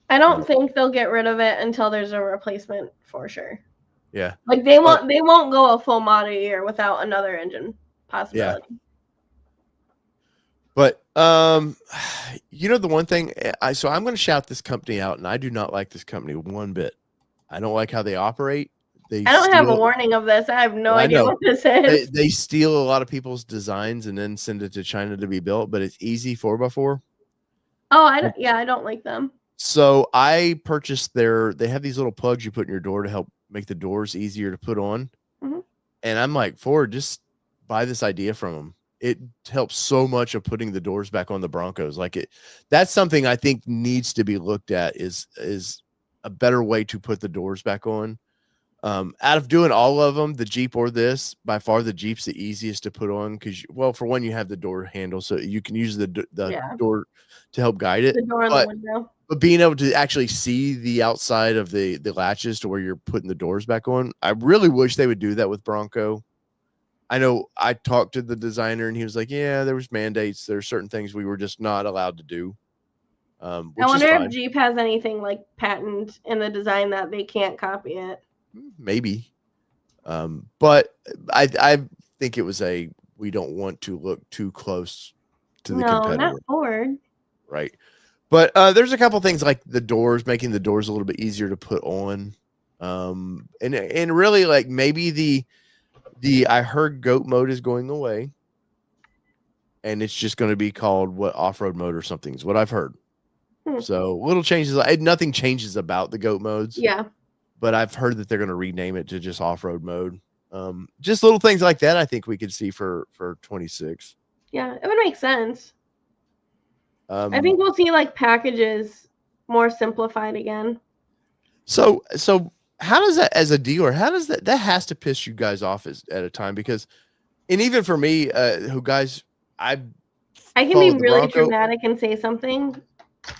Speaker 2: I don't think they'll get rid of it until there's a replacement for sure.
Speaker 1: Yeah.
Speaker 2: Like they won't go a full model year without another engine possibility.
Speaker 1: Yeah. But you know, the one thing so I'm going to shout this company out, and I do not like this company one bit. I don't like how they operate. I
Speaker 2: don't have a warning of this. I have no idea what this is.
Speaker 1: They steal a lot of people's designs and then send it to China to be built, but it's easy 4x4.
Speaker 2: Oh, I don't like them.
Speaker 1: So I purchased they have these little plugs you put in your door to help make the doors easier to put on.
Speaker 2: Mm-hmm.
Speaker 1: And I'm like, Ford, just buy this idea from them. It helps so much of putting the doors back on the Broncos. That's something I think needs to be looked at is a better way to put the doors back on. Out of doing all of them, the Jeep or this, by far the Jeep's the easiest to put on because, well, for one, you have the door handle, so you can use the door to help guide it.
Speaker 2: The door and the window.
Speaker 1: But being able to actually see the outside of the latches to where you're putting the doors back on, I really wish they would do that with Bronco. I know I talked to the designer and he was like, yeah, there was mandates. There are certain things we were just not allowed to do.
Speaker 2: I wonder if Jeep has anything like patent in the design that they can't copy it.
Speaker 1: Maybe. But I think it was we don't want to look too close to the competitor.
Speaker 2: No, not Ford.
Speaker 1: Right. But there's a couple things like the doors, making the doors a little bit easier to put on. And really like maybe the I heard goat mode is going away. And it's just going to be called off-road mode or something is what I've heard. So little changes. Nothing changes about the goat modes.
Speaker 2: Yeah.
Speaker 1: But I've heard that they're going to rename it to just off-road mode. Just little things like that I think we could see for 26.
Speaker 2: Yeah, it would make sense. I think we'll see like packages more simplified again.
Speaker 1: So how does that, as a dealer, that has to piss you guys off at a time? Because, and even for me, I can
Speaker 2: be really dramatic and say something.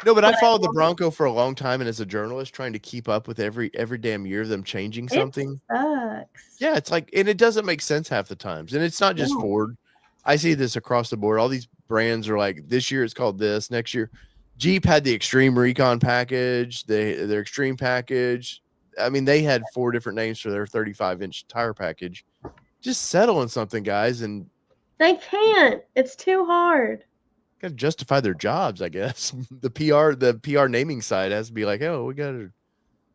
Speaker 1: No, but I followed the Bronco for a long time, and as a journalist, trying to keep up with every damn year them changing something.
Speaker 2: It sucks.
Speaker 1: Yeah, it's like, and it doesn't make sense half the times, and it's not just Ford. I see this across the board. All these brands are like, this year it's called this. Next year, Jeep had the Extreme Recon package, their Extreme package. I mean, they had 4 different names for their 35-inch tire package. Just settle on something, guys, and
Speaker 2: they can't. It's too hard.
Speaker 1: Got to justify their jobs, I guess. The PR naming side has to be like, oh, we got to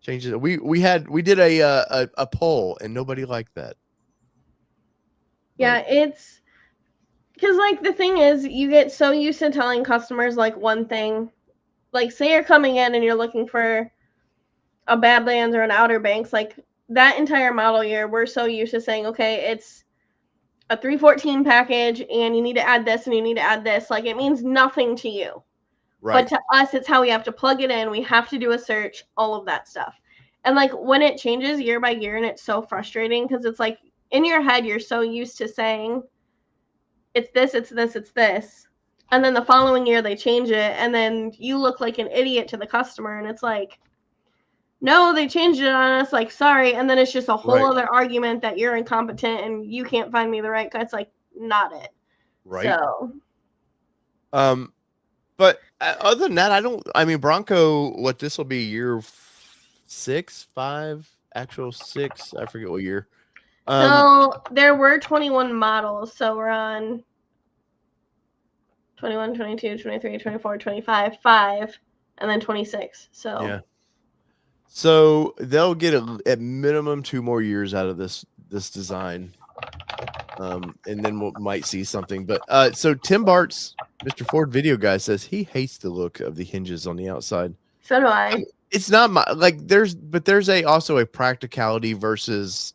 Speaker 1: change it. We did a poll and nobody liked that.
Speaker 2: Yeah, Because, like, the thing is, you get so used to telling customers, like, one thing. Like, say you're coming in and you're looking for a Badlands or an Outer Banks, like, that entire model year, we're so used to saying, okay, it's a 314 package, and you need to add this, and you need to add this. Like, it means nothing to you. But
Speaker 1: Right.
Speaker 2: to us, it's how we have to plug it in. We have to do a search, all of that stuff. And, like, when it changes year by year, and it's so frustrating, because it's like, in your head, you're so used to saying, it's this, it's this, it's this. And then the following year they change it, and then you look like an idiot to the customer, and it's like, no, they changed it on us, like, sorry. And then it's just a whole
Speaker 1: Right.
Speaker 2: other argument that you're incompetent and you can't find me the right guy. It's like, not it.
Speaker 1: Right.
Speaker 2: So,
Speaker 1: But other than that, I mean, Bronco, what this will be year 6, 5, actual 6, I forget what year.
Speaker 2: so there were 21 models. So we're on 21, 22, 23, 24, 25, 5, and then 26. So,
Speaker 1: yeah. So they'll get at minimum 2 more years out of this design. And then we might see something. But so Tim Bart's Mr. Ford video guy says he hates the look of the hinges on the outside.
Speaker 2: so do I.
Speaker 1: It's not my like there's also a practicality versus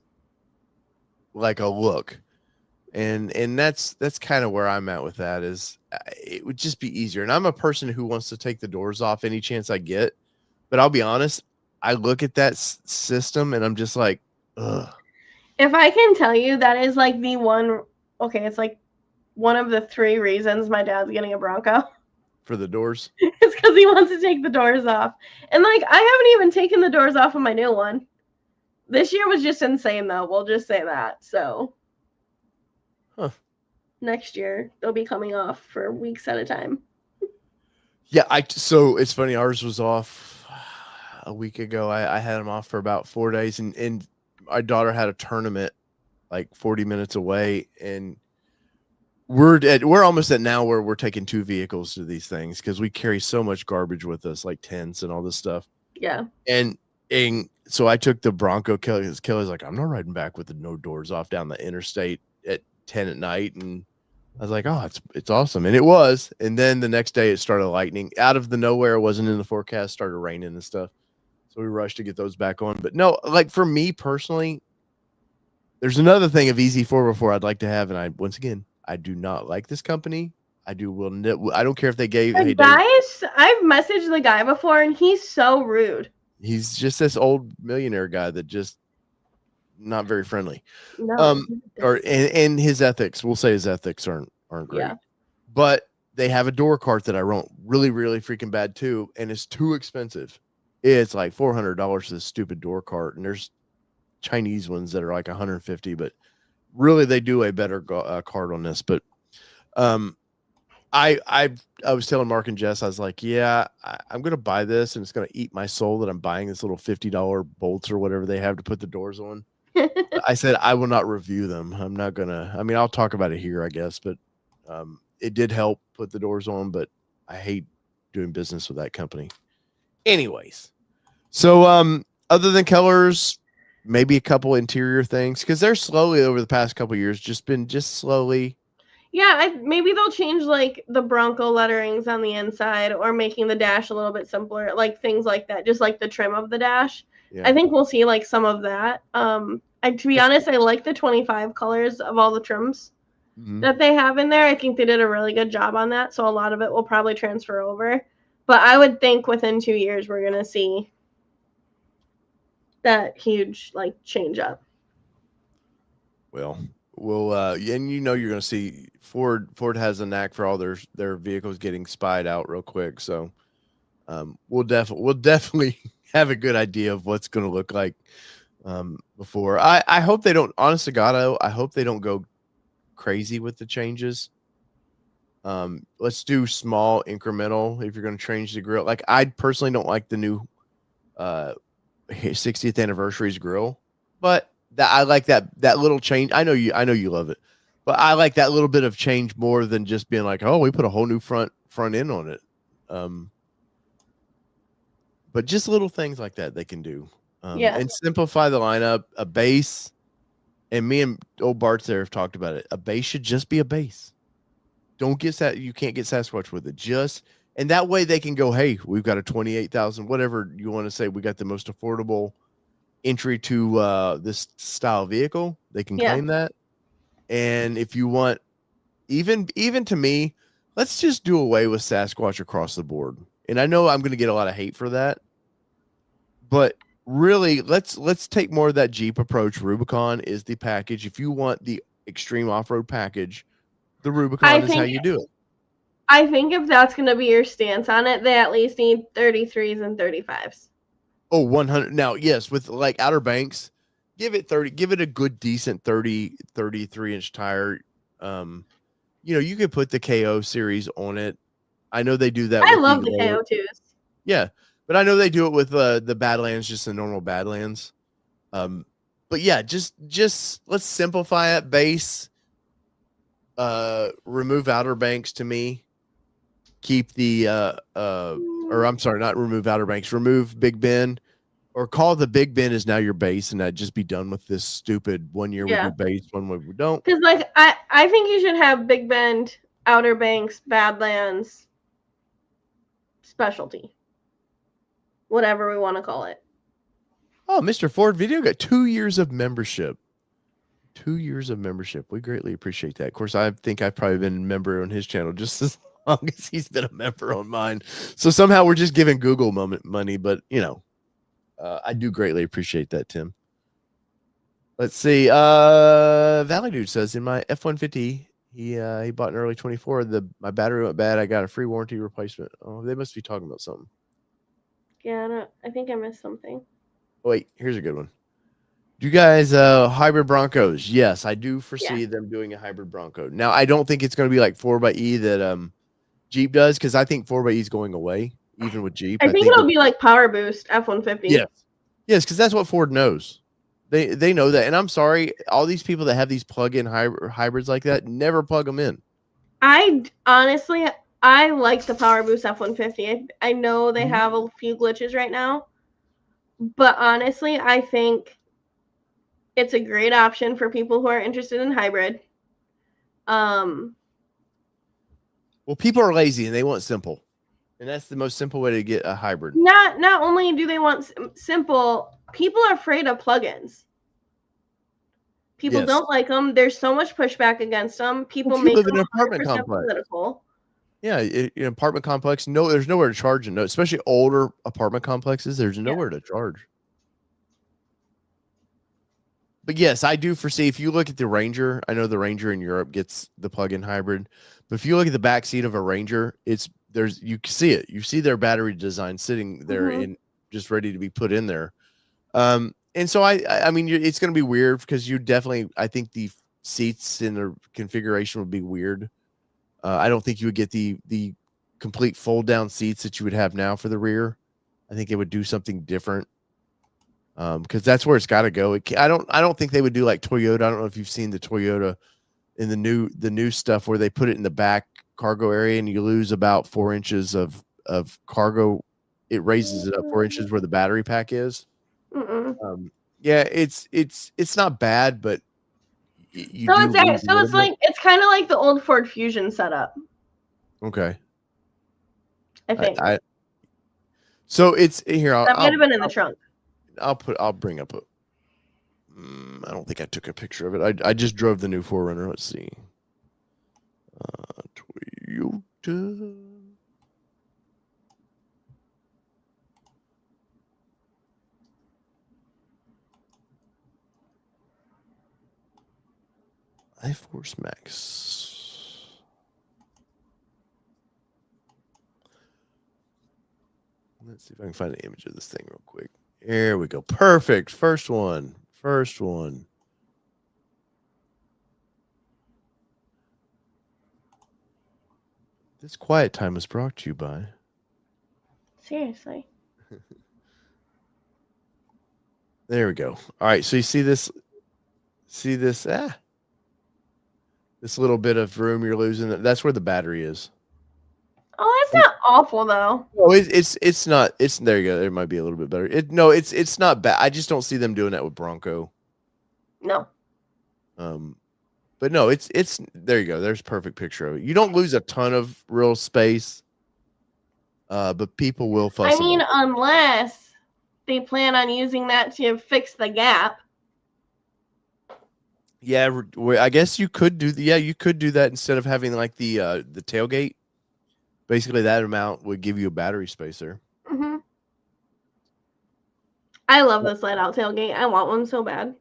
Speaker 1: like a look. And that's kind of where I'm at with that is it would just be easier. And I'm a person who wants to take the doors off any chance I get. But I'll be honest, I look at that system and I'm just like, ugh.
Speaker 2: If I can tell you, that is like the one, okay, it's like one of the 3 reasons my dad's getting a Bronco.
Speaker 1: For the doors.
Speaker 2: It's because he wants to take the doors off. And, like, I haven't even taken the doors off of my new one. This year was just insane, though. We'll just say that. So, next year, they'll be coming off for weeks at a time.
Speaker 1: Yeah, so it's funny. Ours was off a week ago. I had them off for about 4 days, and my daughter had a tournament like 40 minutes away, and we're almost at now where we're taking 2 vehicles to these things because we carry so much garbage with us, like tents and all this stuff.
Speaker 2: Yeah.
Speaker 1: And so I took the Bronco. Kelly's like, I'm not riding back with the no doors off down the interstate at 10 at night, and I was like, oh, it's awesome. And it was. And then the next day it started lightning out of the nowhere. It wasn't in the forecast, started raining and stuff. So we rushed to get those back on. But no, like for me personally, there's another thing of EZ4 before I'd like to have. And once again, I do not like this company. I don't care if they gave.
Speaker 2: The guys, I've messaged the guy before, and he's so rude.
Speaker 1: He's just this old millionaire guy that just not very friendly.
Speaker 2: No.
Speaker 1: And his ethics, we'll say his ethics aren't great.
Speaker 2: Yeah.
Speaker 1: But they have a door cart that I want really, really freaking bad too, and it's too expensive. It's like $400 for this stupid door cart, and there's Chinese ones that are like 150, but really they do a better cart on this. But I was telling Mark and Jess, I was like, yeah, I'm gonna buy this, and it's gonna eat my soul that I'm buying this little $50 bolts or whatever they have to put the doors on. I said I will not review them. I'm not gonna. I mean, I'll talk about it here, I guess, but it did help put the doors on. But I hate doing business with that company. Anyways, so other than colors, maybe a couple interior things because they're slowly over the past couple of years just slowly.
Speaker 2: Yeah, maybe they'll change like the Bronco letterings on the inside or making the dash a little bit simpler, like things like that, just like the trim of the dash. Yeah. I think we'll see like some of that. To be honest, I like the 25 colors of all the trims that they have in there. I think they did a really good job on that, so a lot of it will probably transfer over. But I would think within 2 years we're gonna see that huge like change up.
Speaker 1: Well, and you know you're going to see Ford has a knack for all their vehicles getting spied out real quick, so we'll definitely have a good idea of what's going to look like before. I hope they don't, honest to God, I hope they don't go crazy with the changes. Let's do small incremental if you're going to change the grill. Like I personally don't like the new 60th anniversary's grill, but I like that little change. I know you love it, but I like that little bit of change more than just being like, oh, we put a whole new front end on it. But just little things like that they can do. And simplify the lineup. A base, and me and old Bart's there have talked about it. A base should just be a base. Don't get that. You can't get Sasquatch with it. And that way they can go, hey, we've got a 28,000, whatever you want to say. We got the most affordable entry to this style vehicle. They can claim that. And if you want, even to me, let's just do away with Sasquatch across the board. And I know I'm going to get a lot of hate for that, but really, let's take more of that Jeep approach. Rubicon is the package. If you want the extreme off-road package, the Rubicon is how you do it.
Speaker 2: I think if that's going to be your stance on it, they at least need 33s and 35s.
Speaker 1: Oh, 100. Now, yes, with like Outer Banks, give it 30, give it a good, decent 33-inch tire. You know, you could put the KO series on it. I know they do that.
Speaker 2: I love the KO2s.
Speaker 1: Yeah, but I know they do it with the Badlands, just the normal Badlands. But yeah, just let's simplify it. Base, remove Outer Banks to me. Keep the or I'm sorry, not remove Outer Banks. Remove Big Bend, or call the Big Bend is now your base, and just be done with this stupid 1 year we do base, 1 year we don't.
Speaker 2: Because like I think you should have Big Bend, Outer Banks, Badlands, specialty, whatever we want to call it.
Speaker 1: Oh, Mr. Ford Video got 2 years of membership. 2 years of membership. We greatly appreciate that. Of course, I think I've probably been a member on his channel just as long as he's been a member on mine. So somehow we're just giving Google money, but you know, I do greatly appreciate that, Tim. Let's see. Valley Dude says in my F-150, he bought an early 24. My battery went bad. I got a free warranty replacement. Oh, they must be talking about something.
Speaker 2: Yeah, I think I missed something.
Speaker 1: Oh, wait, here's a good one. Do you guys hybrid Broncos? Yes, I do foresee them doing a hybrid Bronco. Now, I don't think it's going to be like 4xe that Jeep does, because I think 4xe is going away, even with Jeep.
Speaker 2: I think it'll be like Power Boost F-150.
Speaker 1: Yes, because that's what Ford knows. They know that. And I'm sorry, all these people that have these plug-in hybrids like that, never plug them in.
Speaker 2: I honestly like the Power Boost F-150. I know they have a few glitches right now, but honestly, I think it's a great option for people who are interested in hybrid.
Speaker 1: Well, people are lazy and they want simple, and that's the most simple way to get a hybrid.
Speaker 2: Not only do they want simple, people are afraid of plugins. People don't like them. There's so much pushback against them. People make
Speaker 1: live
Speaker 2: them
Speaker 1: in an apartment complex.
Speaker 2: Political.
Speaker 1: Yeah, in an apartment complex, there's nowhere to charge. No, especially older apartment complexes, there's nowhere to charge. But yes, I do foresee, if you look at the Ranger, I know the Ranger in Europe gets the plug-in hybrid, but if you look at the back seat of a Ranger, you can see it. You see their battery design sitting there and just ready to be put in there. And so I mean, it's going to be weird, because I think the seats in the configuration would be weird. I don't think you would get the complete fold down seats that you would have now for the rear. I think it would do something different. Because that's where it's got to go. I don't think they would do like Toyota. I don't know if you've seen the Toyota in the new stuff where they put it in the back cargo area and you lose about 4 inches of cargo. It raises it up 4 inches where the battery pack is. Yeah, it's not bad, but
Speaker 2: it's kind of like the old Ford Fusion setup.
Speaker 1: Okay.
Speaker 2: I think.
Speaker 1: So it's here.
Speaker 2: That might have been in the trunk.
Speaker 1: I'll bring up I don't think I took a picture of it. I just drove the new 4Runner. Let's see. Toyota. iForce Max. Let's see if I can find an image of this thing real quick. Here we go. Perfect. First one. This quiet time was brought to you by.
Speaker 2: Seriously.
Speaker 1: There we go. All right. So you see this? This little bit of room you're losing. That's where the battery is.
Speaker 2: Oh, that's not awful though.
Speaker 1: No, it's not. It's there. You go. It might be a little bit better. It's not bad. I just don't see them doing that with Bronco.
Speaker 2: No.
Speaker 1: But no, it's there you go. There's a perfect picture of it. You don't lose a ton of real space, but people will
Speaker 2: I
Speaker 1: fuss
Speaker 2: mean,
Speaker 1: about it.
Speaker 2: unless they plan on using that to fix the gap.
Speaker 1: Yeah, I guess you could do. Yeah, you could do that instead of having like the tailgate. Basically, that amount would give you a battery space there.
Speaker 2: Mm-hmm. I love the slide out tailgate. I want one so bad.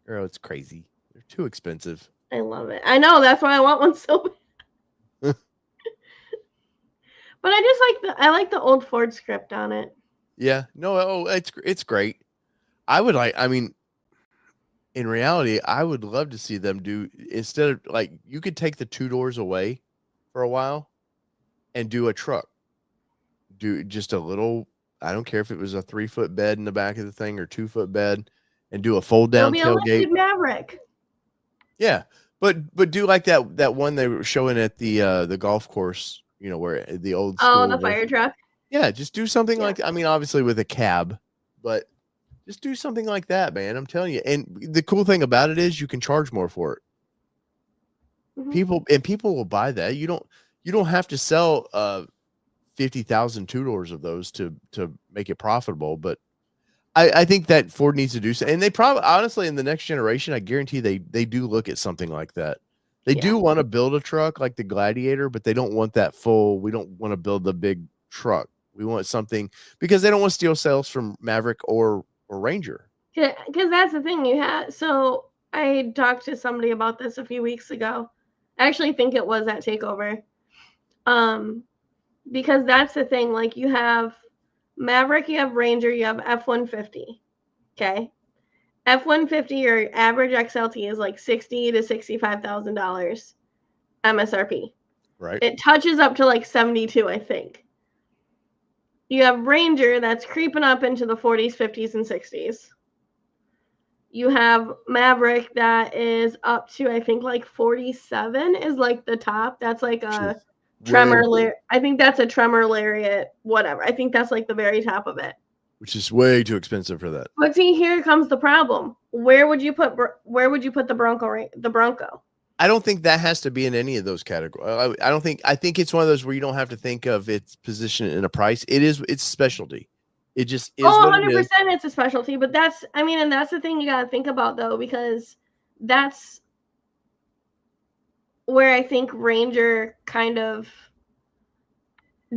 Speaker 1: Girl, it's crazy. They're too expensive.
Speaker 2: I love it. I know, that's why I want one so bad. But I just like the old Ford script on it.
Speaker 1: Yeah, no, it's great. I mean, in reality, I would love to see them do instead of like you could take the two doors away for a while and do a truck. Do just a little. I don't care if it was a 3-foot bed in the back of the thing or 2-foot bed, and do a fold
Speaker 2: It'll
Speaker 1: down
Speaker 2: be a
Speaker 1: tailgate.
Speaker 2: lifted Maverick.
Speaker 1: Yeah, but do like that one they were showing at the golf course. You know where the old
Speaker 2: Oh,
Speaker 1: school.
Speaker 2: the fire truck.
Speaker 1: Yeah, just do something
Speaker 2: Yeah.
Speaker 1: like I mean, obviously with a cab, but just do something like that, man. I'm telling you. And the cool thing about it is you can charge more for it.
Speaker 2: Mm-hmm.
Speaker 1: People will buy that. You don't have to sell 50,000 two-doors of those to make it profitable, but I think that Ford needs to do so. And they probably honestly in the next generation, I guarantee they do look at something like that. They do want to build a truck like the Gladiator, but they don't want that full. We don't want to build the big truck. We want something because they don't want to steal sales from Maverick or Ranger.
Speaker 2: Because that's the thing you had. So I talked to somebody about this a few weeks ago. I actually think it was at Takeover. Because that's the thing. Like you have Maverick, you have Ranger, you have F-150. Okay. F-150, your average XLT is like $60,000 to $65,000 MSRP.
Speaker 1: Right.
Speaker 2: It touches up to like 72, I think. You have Ranger that's creeping up into the 40s, 50s, and 60s. You have Maverick that is up to, I think, like 47 is like the top. That's like a Tremor. I think that's a Tremor Lariat, whatever. I think that's like the very top of it.
Speaker 1: Which is way too expensive for that.
Speaker 2: But see, here comes the problem. Where would you put the Bronco? The Bronco.
Speaker 1: I don't think that has to be in any of those categories. I think it's one of those where you don't have to think of its position in a price. It's specialty. It just is.
Speaker 2: 100% it's a specialty, but and that's the thing you got to think about though, because that's where I think Ranger kind of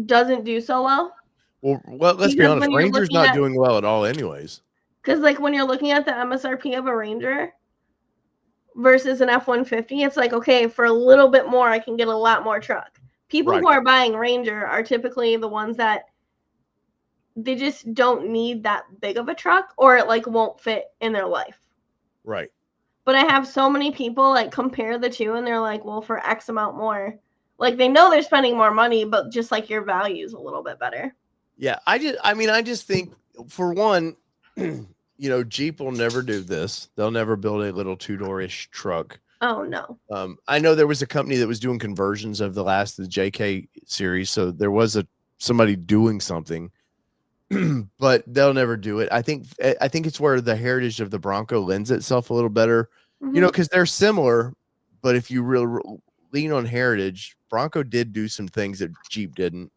Speaker 2: doesn't do so well.
Speaker 1: Well, let's be honest. Ranger's not doing well at all anyways.
Speaker 2: Because like when you're looking at the MSRP of a Ranger versus an F-150, it's like, okay, for a little bit more, I can get a lot more truck. People who are buying Ranger are typically the ones that they just don't need that big of a truck, or it like won't fit in their life.
Speaker 1: Right.
Speaker 2: But I have so many people like compare the two and they're like, well, for X amount more. Like they know they're spending more money, but just like your value's a little bit better.
Speaker 1: Yeah, I just think for one, Jeep will never do this. They'll never build a little two-door-ish truck.
Speaker 2: Oh no.
Speaker 1: I know there was a company that was doing conversions of the JK series, so there was somebody doing something, but they'll never do it. I think it's where the heritage of the Bronco lends itself a little better, because they're similar, but if you really lean on heritage, Bronco did do some things that Jeep didn't.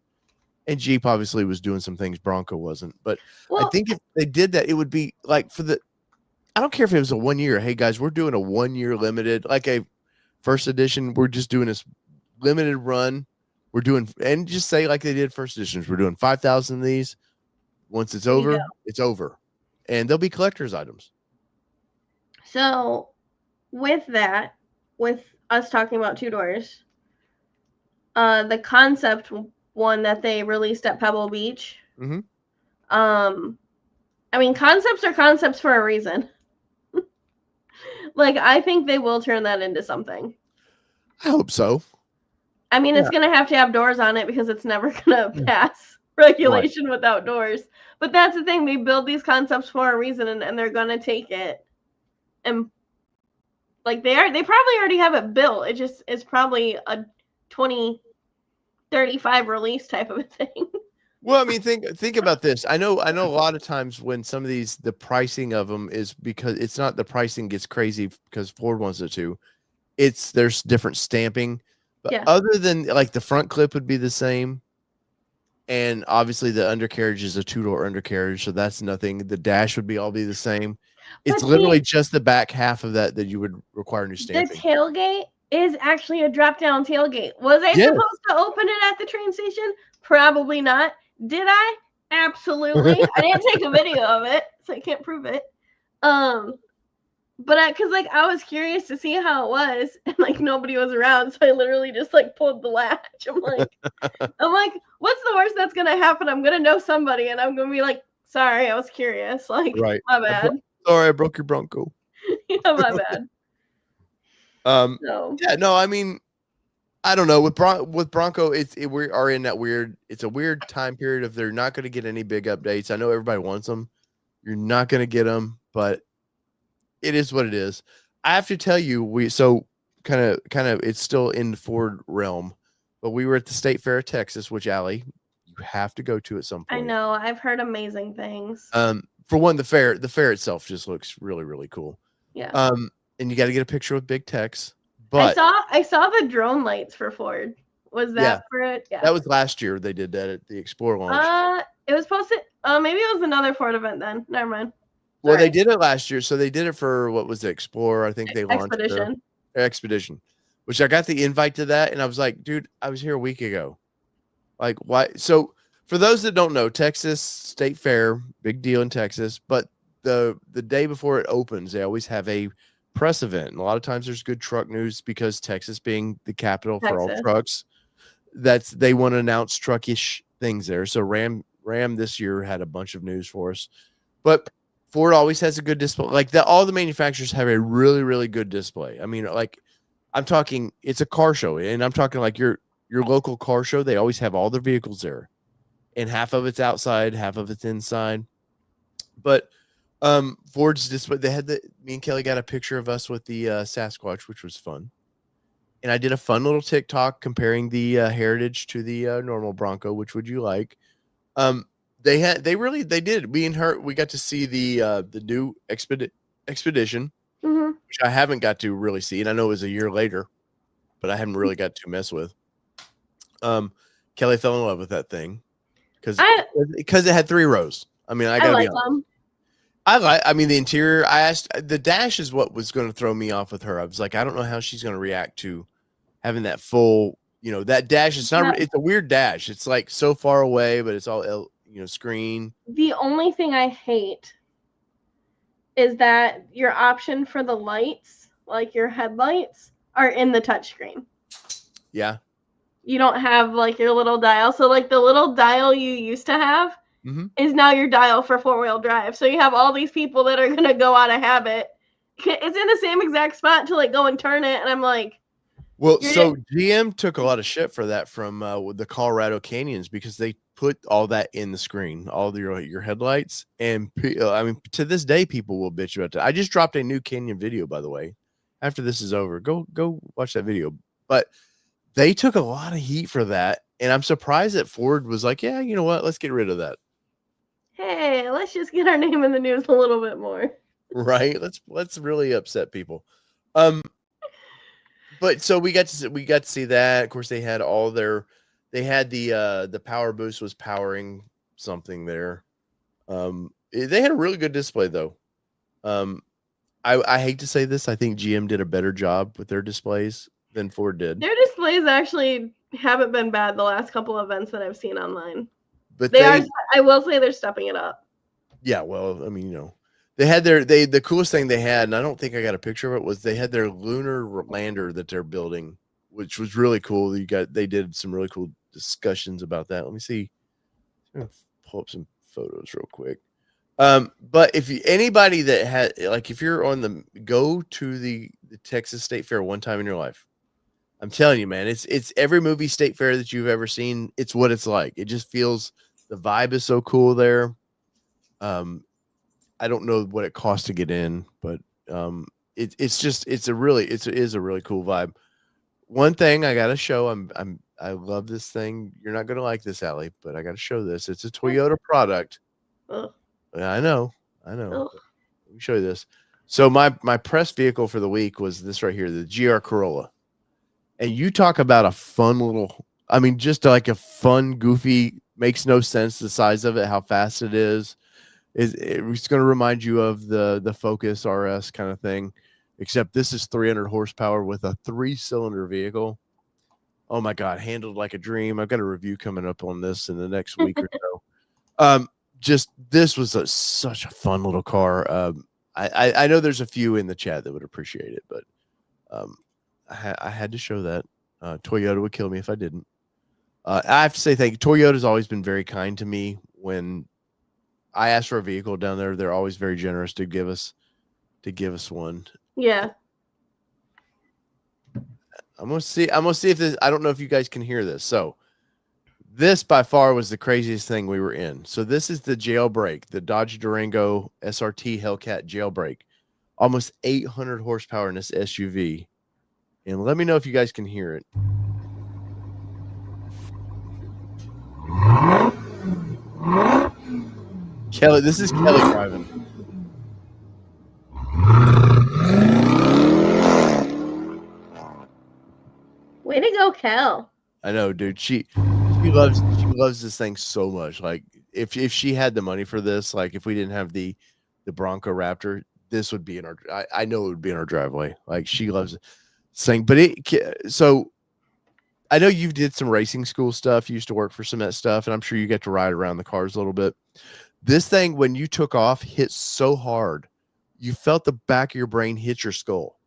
Speaker 1: And Jeep obviously was doing some things Bronco wasn't. But I think if they did that, it would be like I don't care if it was a 1 year. Hey, guys, we're doing a 1 year limited, like a first edition. We're just doing this limited run. We're doing, and just say like they did first editions. We're doing 5,000 of these. Once it's over, it's over. And they'll be collector's items.
Speaker 2: So with that, with us talking about two doors, the concept one that they released at Pebble Beach.
Speaker 1: Mm-hmm.
Speaker 2: Concepts are concepts for a reason. Like, I think they will turn that into something.
Speaker 1: I hope so.
Speaker 2: It's going to have doors on it because it's never going to pass regulation without doors. But that's the thing. They build these concepts for a reason, and they're going to take it. And, like, they probably already have it built. It's probably a 2035 release type of a thing.
Speaker 1: Well, I mean, think about this. I know a lot of times when some of these the pricing of them is because it's not the pricing gets crazy because Ford wants it to. It's there's different stamping, but
Speaker 2: Yeah.
Speaker 1: other than like the front clip would be the same, and obviously the undercarriage is a two-door undercarriage, so that's nothing. The dash would be the same. It's
Speaker 2: But see,
Speaker 1: literally just the back half of that you would require new
Speaker 2: the
Speaker 1: stamping.
Speaker 2: tailgate is actually a drop down tailgate. Was I
Speaker 1: Yes.
Speaker 2: supposed to open it at the train station? Probably not. Did I? Absolutely. I didn't take a video of it, so I can't prove it. But cause like I was curious to see how it was, and like nobody was around, so I literally just like pulled the latch. I'm like, what's the worst that's gonna happen? I'm gonna know somebody, and I'm gonna be like, sorry, I was curious. Like,
Speaker 1: Right.
Speaker 2: my bad.
Speaker 1: Sorry, I broke your Bronco.
Speaker 2: Yeah, my bad. So
Speaker 1: Yeah, no, I mean, I don't know with Bronco, we are in that weird. It's a weird time period of they're not going to get any big updates. I know everybody wants them. You're not going to get them, but it is what it is. I have to tell you, we so kind of it's still in the Ford realm, but we were at the State Fair of Texas, which Allie, you have to go to at some
Speaker 2: I
Speaker 1: point.
Speaker 2: know I've heard amazing things.
Speaker 1: For one, the fair itself just looks really really cool.
Speaker 2: Yeah.
Speaker 1: And you got to get a picture with Big Tex.
Speaker 2: I
Speaker 1: But
Speaker 2: saw the drone lights for Ford. Was
Speaker 1: yeah,
Speaker 2: that for it? Yeah.
Speaker 1: that was last year. They did that at the Explorer launch.
Speaker 2: It was posted. Maybe it was another Ford event then. Never mind.
Speaker 1: Well, they
Speaker 2: Sorry.
Speaker 1: did it last year, so they did it for what was the Explorer? I think they launched
Speaker 2: Expedition.
Speaker 1: their Expedition, which I got the invite to that, and I was like, dude, I was here a week ago. Like, why? So, for those that don't know, Texas State Fair, big deal in Texas, but the day before it opens, they always have a press event, and a lot of times there's good truck news because Texas being the capital for all
Speaker 2: Texas.
Speaker 1: trucks, they want to announce truckish things there. So Ram this year had a bunch of news for us, but Ford always has a good display. Like that, all the manufacturers have a really, really good display. I mean, like I'm talking, it's a car show, and I'm talking like your local car show. They always have all their vehicles there, and half of it's outside, half of it's inside. But Ford's display, they had me and Kelly got a picture of us with the Sasquatch, which was fun. And I did a fun little TikTok comparing the Heritage to the normal Bronco. Which would you like? They did. Me and her, we got to see the new Expedition, which I haven't got to really see, and I know it was a year later, but I haven't really got to mess with. Kelly fell in love with that thing because it had 3 rows. I mean, I gotta be honest.
Speaker 2: Them.
Speaker 1: I mean, the interior. I asked the dash is what was going to throw me off with her. I was like, I don't know how she's going to react to having that full, that dash. It's not. It's a weird dash. It's like so far away, but it's all screen.
Speaker 2: The only thing I hate is that your option for the lights, like your headlights, are in the touchscreen.
Speaker 1: Yeah.
Speaker 2: You don't have like your little dial. So like the little dial you used to have is now your dial for 4-wheel drive. So you have all these people that are gonna go out of habit. It's in the same exact spot to like go and turn it, and I'm like,
Speaker 1: well, so GM took a lot of shit for that from with the Colorado Canyons because they put all that in the screen, all your headlights, and I mean to this day people will bitch about that. I just dropped a new Canyon video, by the way. After this is over, go watch that video. But they took a lot of heat for that, and I'm surprised that Ford was like, yeah, you know what, let's get rid of that.
Speaker 2: Hey, let's just get our name in the news a little bit more.
Speaker 1: Right? Let's really upset people. But so we got to see that. Of course, they had the power boost was powering something there. They had a really good display though. I hate to say this, I think GM did a better job with their displays than Ford did.
Speaker 2: Their displays actually haven't been bad the last couple of events that I've seen online.
Speaker 1: But
Speaker 2: I will say they're stepping it up.
Speaker 1: Yeah, well, I mean, they had the coolest thing they had, and I don't think I got a picture of it, was they had their lunar lander that they're building, which was really cool. They did some really cool discussions about that. Let me see. I'm gonna pull up some photos real quick. But anybody that had, like, if you're go to the Texas State Fair one time in your life, I'm telling you, man, it's every movie state fair that you've ever seen. It's what it's like. It just feels, the vibe is so cool there. I don't know what it costs to get in, but it is a really cool vibe. One thing I gotta show, I'm I love this thing. You're not gonna like this, Allie, but I got to show this. It's a Toyota product.
Speaker 2: Ugh.
Speaker 1: Yeah, I know. I know.
Speaker 2: Ugh.
Speaker 1: Let me show you this. So my press vehicle for the week was this right here, the GR Corolla. And you talk about a fun little, I mean, just like a fun, goofy, makes no sense the size of it, how fast it is. It's going to remind you of the Focus RS kind of thing, except this is 300 horsepower with a 3-cylinder vehicle. Oh my God, handled like a dream. I've got a review coming up on this in the next week or so. Just this was such a fun little car. I know there's a few in the chat that would appreciate it, but I had to show that. Toyota would kill me if I didn't. I have to say thank you. Toyota's always been very kind to me. When I ask for a vehicle down there, they're always very generous to give us one.
Speaker 2: Yeah.
Speaker 1: I'm gonna see if this. I don't know if you guys can hear this. So this by far was the craziest thing we were in. So this is the jailbreak, the Dodge Durango SRT Hellcat jailbreak. Almost 800 horsepower in this SUV. And let me know if you guys can hear it. Kelly, this is Kelly driving.
Speaker 2: Way to go, Kel.
Speaker 1: I know, dude. She loves this thing so much. Like if she had the money for this, like if we didn't have the Bronco Raptor, this would be in our. I know it would be in our driveway. Like she loves it. Saying, but so I know you did some racing school stuff. You used to work for some of that stuff, and I'm sure you get to ride around the cars a little bit. This thing, when you took off, hit so hard, you felt the back of your brain hit your skull.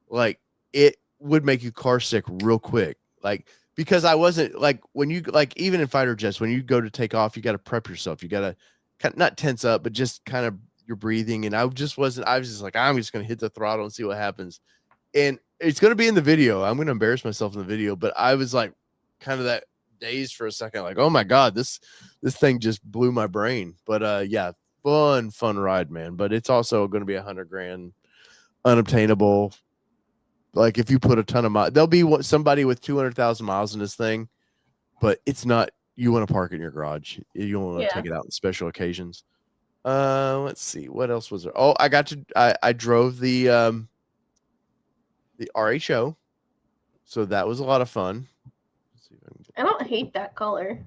Speaker 1: Like it would make you car sick real quick. Like because I wasn't like when you like even in fighter jets, when you go to take off, you got to prep yourself. You got to not tense up, but just kind of your breathing. And I was just like, I'm just gonna hit the throttle and see what happens. And it's going to be in the video. I'm going to embarrass myself in the video, but I was like kind of that dazed for a second. Like, oh my God, this thing just blew my brain. But yeah, fun ride, man. But it's also going to be $100,000 unobtainable. Like if you put a ton of miles, there'll be somebody with 200,000 miles in this thing, but it's not, you want to park it in your garage. You want to take it out on special occasions. Let's see. What else was there? Oh, I drove the RHO, so that was a lot of fun.
Speaker 2: I don't hate that color.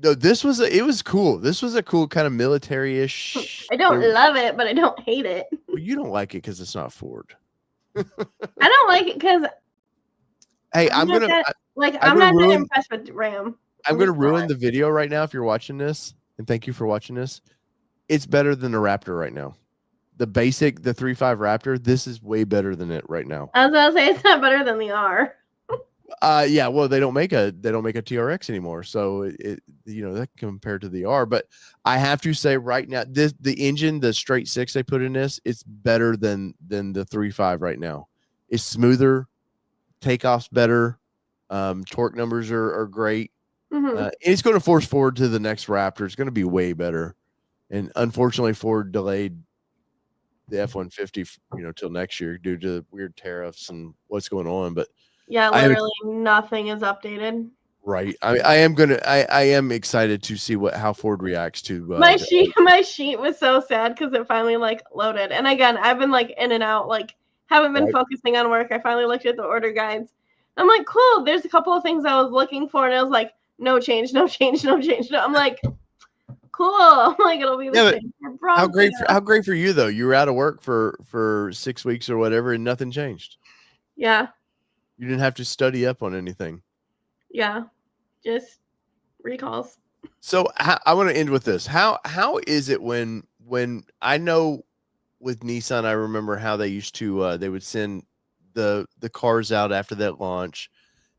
Speaker 1: No, it was cool. This was a cool kind of military-ish.
Speaker 2: I don't love it, but I don't hate it.
Speaker 1: Well, you don't like it because it's not Ford.
Speaker 2: I don't like it because
Speaker 1: hey, I'm not
Speaker 2: that impressed with Ram.
Speaker 1: I'm gonna ruin the video right now if you're watching this, and thank you for watching this. It's better than the Raptor right now. The 3.5 Raptor, this is way better than it right now.
Speaker 2: I was gonna say it's not better than the R.
Speaker 1: Yeah, well, they don't make a TRX anymore, so it that compared to the R. But I have to say right now, the engine, the straight 6 they put in this, it's better than the 3.5 right now. It's smoother, takeoff's better, torque numbers are great.
Speaker 2: Mm-hmm.
Speaker 1: It's going to force Ford to the next Raptor. It's going to be way better, and unfortunately, Ford delayed the F-150, till next year due to weird tariffs and what's going on. But
Speaker 2: yeah, literally nothing is updated.
Speaker 1: Right. I am excited to see how Ford reacts to
Speaker 2: my sheet was so sad because it finally loaded. And again, I've been in and out, haven't been focusing on work. I finally looked at the order guides. I'm like, cool. There's a couple of things I was looking for, and I was like, no change. I'm like, cool. I'm like, it'll be the same.
Speaker 1: How great for you though. You were out of work for 6 weeks or whatever, and nothing changed.
Speaker 2: Yeah.
Speaker 1: You didn't have to study up on anything.
Speaker 2: Yeah, just recalls.
Speaker 1: So I want to end with this. How is it when I know with Nissan, I remember how they used to they would send the cars out after that launch.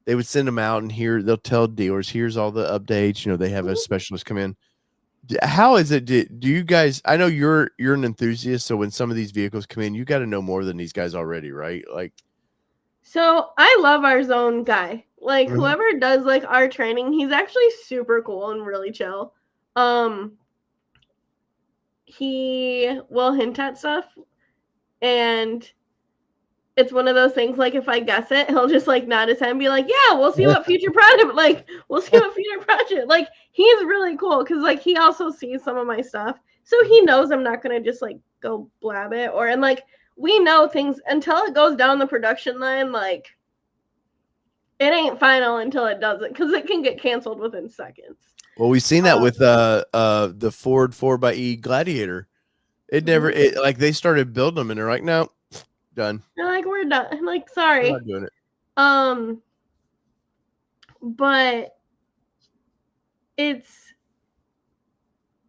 Speaker 1: They would send them out, and they'll tell dealers, here's all the updates. They have a specialist come in. How is it? Do you guys? I know you're an enthusiast, so when some of these vehicles come in, you got to know more than these guys already, right?
Speaker 2: So I love our zone guy. Whoever does our training, he's actually super cool and really chill. He will hint at stuff, and it's one of those things, like, if I guess it, he'll just, like, nod his head and be like, "Yeah, we'll see what future project," like, "We'll see what future project," like, he's really cool because, like, he also sees some of my stuff, so he knows I'm not gonna just, like, go blab it and, like, we know things until it goes down the production line, like, it ain't final until it doesn't, because it can get canceled within seconds.
Speaker 1: Well, we've seen that with the Ford 4xe Gladiator. It never like they started building them and they're like, no, done.
Speaker 2: They're like, we're done. I'm like,
Speaker 1: We're
Speaker 2: sorry.
Speaker 1: not doing it.
Speaker 2: But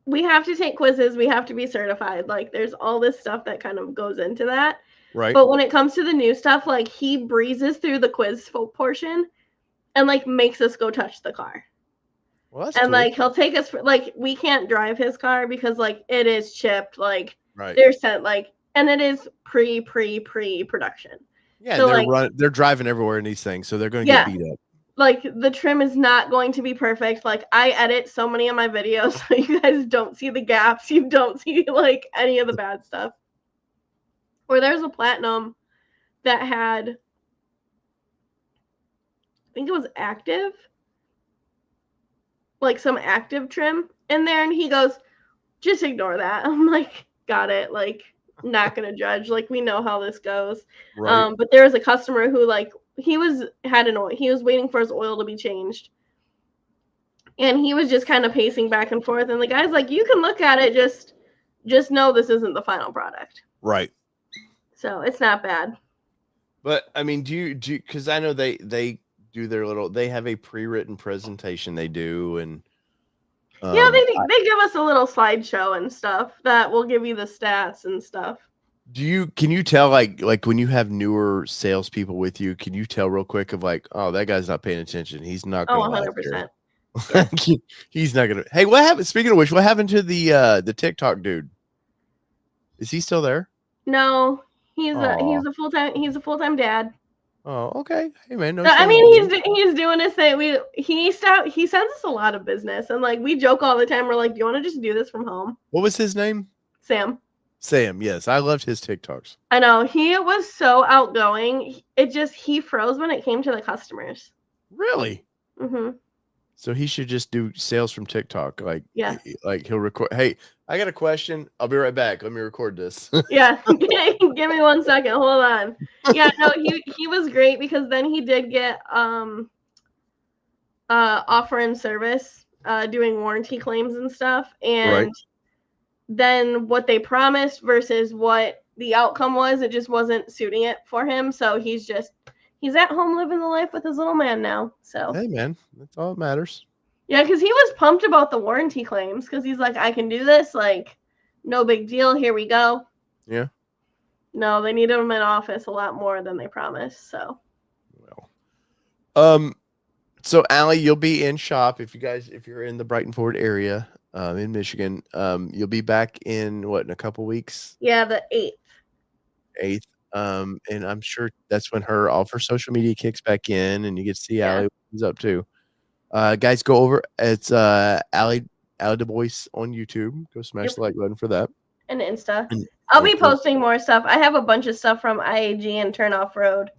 Speaker 2: we have to take quizzes. We have to be certified. Like, there's all this stuff that kind of goes into that.
Speaker 1: Right.
Speaker 2: But when it comes to the new stuff, like, he breezes through the quiz portion and, like, makes us go touch the car.
Speaker 1: Well, that's
Speaker 2: and
Speaker 1: cool.
Speaker 2: Like, he'll take us like, we can't drive his car because, like, it is chipped, like,
Speaker 1: right.
Speaker 2: They're sent, like, and it is pre-production.
Speaker 1: Yeah, so they're driving everywhere in these things, so they're going to get beat up.
Speaker 2: Like, the trim is not going to be perfect. Like, I edit so many of my videos so you guys don't see the gaps. You don't see, like, any of the bad stuff. Or there's a Platinum that had, I think it was active, like some active trim in there, and he goes, just ignore that. I'm like, got it. Like, not gonna judge. Like, we know how this goes.
Speaker 1: Right.
Speaker 2: But there was a customer who, like, he was waiting for his oil to be changed, and he was just kind of pacing back and forth, and the guy's like, you can look at it, just know this isn't the final product.
Speaker 1: Right.
Speaker 2: So it's not bad.
Speaker 1: But I mean, do you because I know they do they have a pre-written presentation they do, and
Speaker 2: yeah, they give us a little slideshow and stuff that will give you the stats and stuff.
Speaker 1: Can you tell, like when you have newer salespeople with you, can you tell real quick of like, oh, that guy's not paying attention. He's not going to
Speaker 2: 100%.
Speaker 1: Yeah. He's not gonna. Hey, what happened? Speaking of which, what happened to the TikTok dude? Is he still there?
Speaker 2: No, he's a full-time dad.
Speaker 1: Oh, okay. Hey, man. No,
Speaker 2: I mean, he's doing his thing. He sends us a lot of business, and, like, we joke all the time. We're like, do you want to just do this from home?
Speaker 1: What was his name?
Speaker 2: Sam.
Speaker 1: Yes, I loved his TikToks.
Speaker 2: I know, he was so outgoing. He froze when it came to the customers.
Speaker 1: Really?
Speaker 2: Mm-hmm.
Speaker 1: So he should just do sales from TikTok. Like,
Speaker 2: yeah.
Speaker 1: Like, he'll record. Hey, I got a question. I'll be right back. Let me record this.
Speaker 2: Yeah. Give me 1 second. Hold on. Yeah, no, he was great because then he did get offer and service, doing warranty claims and stuff. And then what they promised versus what the outcome was, it just wasn't suiting it for him. So he's at home living the life with his little man now. So
Speaker 1: hey, man, that's all that matters.
Speaker 2: Yeah, because he was pumped about the warranty claims because he's like, I can do this. Like, no big deal. Here we go.
Speaker 1: Yeah.
Speaker 2: No, they needed him in office a lot more than they promised. So.
Speaker 1: Well. So Allie, you'll be in shop if you're in the Brighton Ford area, in Michigan. You'll be back in a couple weeks?
Speaker 2: Yeah, the 8th.
Speaker 1: And I'm sure that's when all of her social media kicks back in, and you get to see Allie what she's up to. Guys, go over. It's Aly Dubois on YouTube. Go smash the like button for that.
Speaker 2: And Insta. I'll be posting more stuff. I have a bunch of stuff from IAG and Turn Off Road.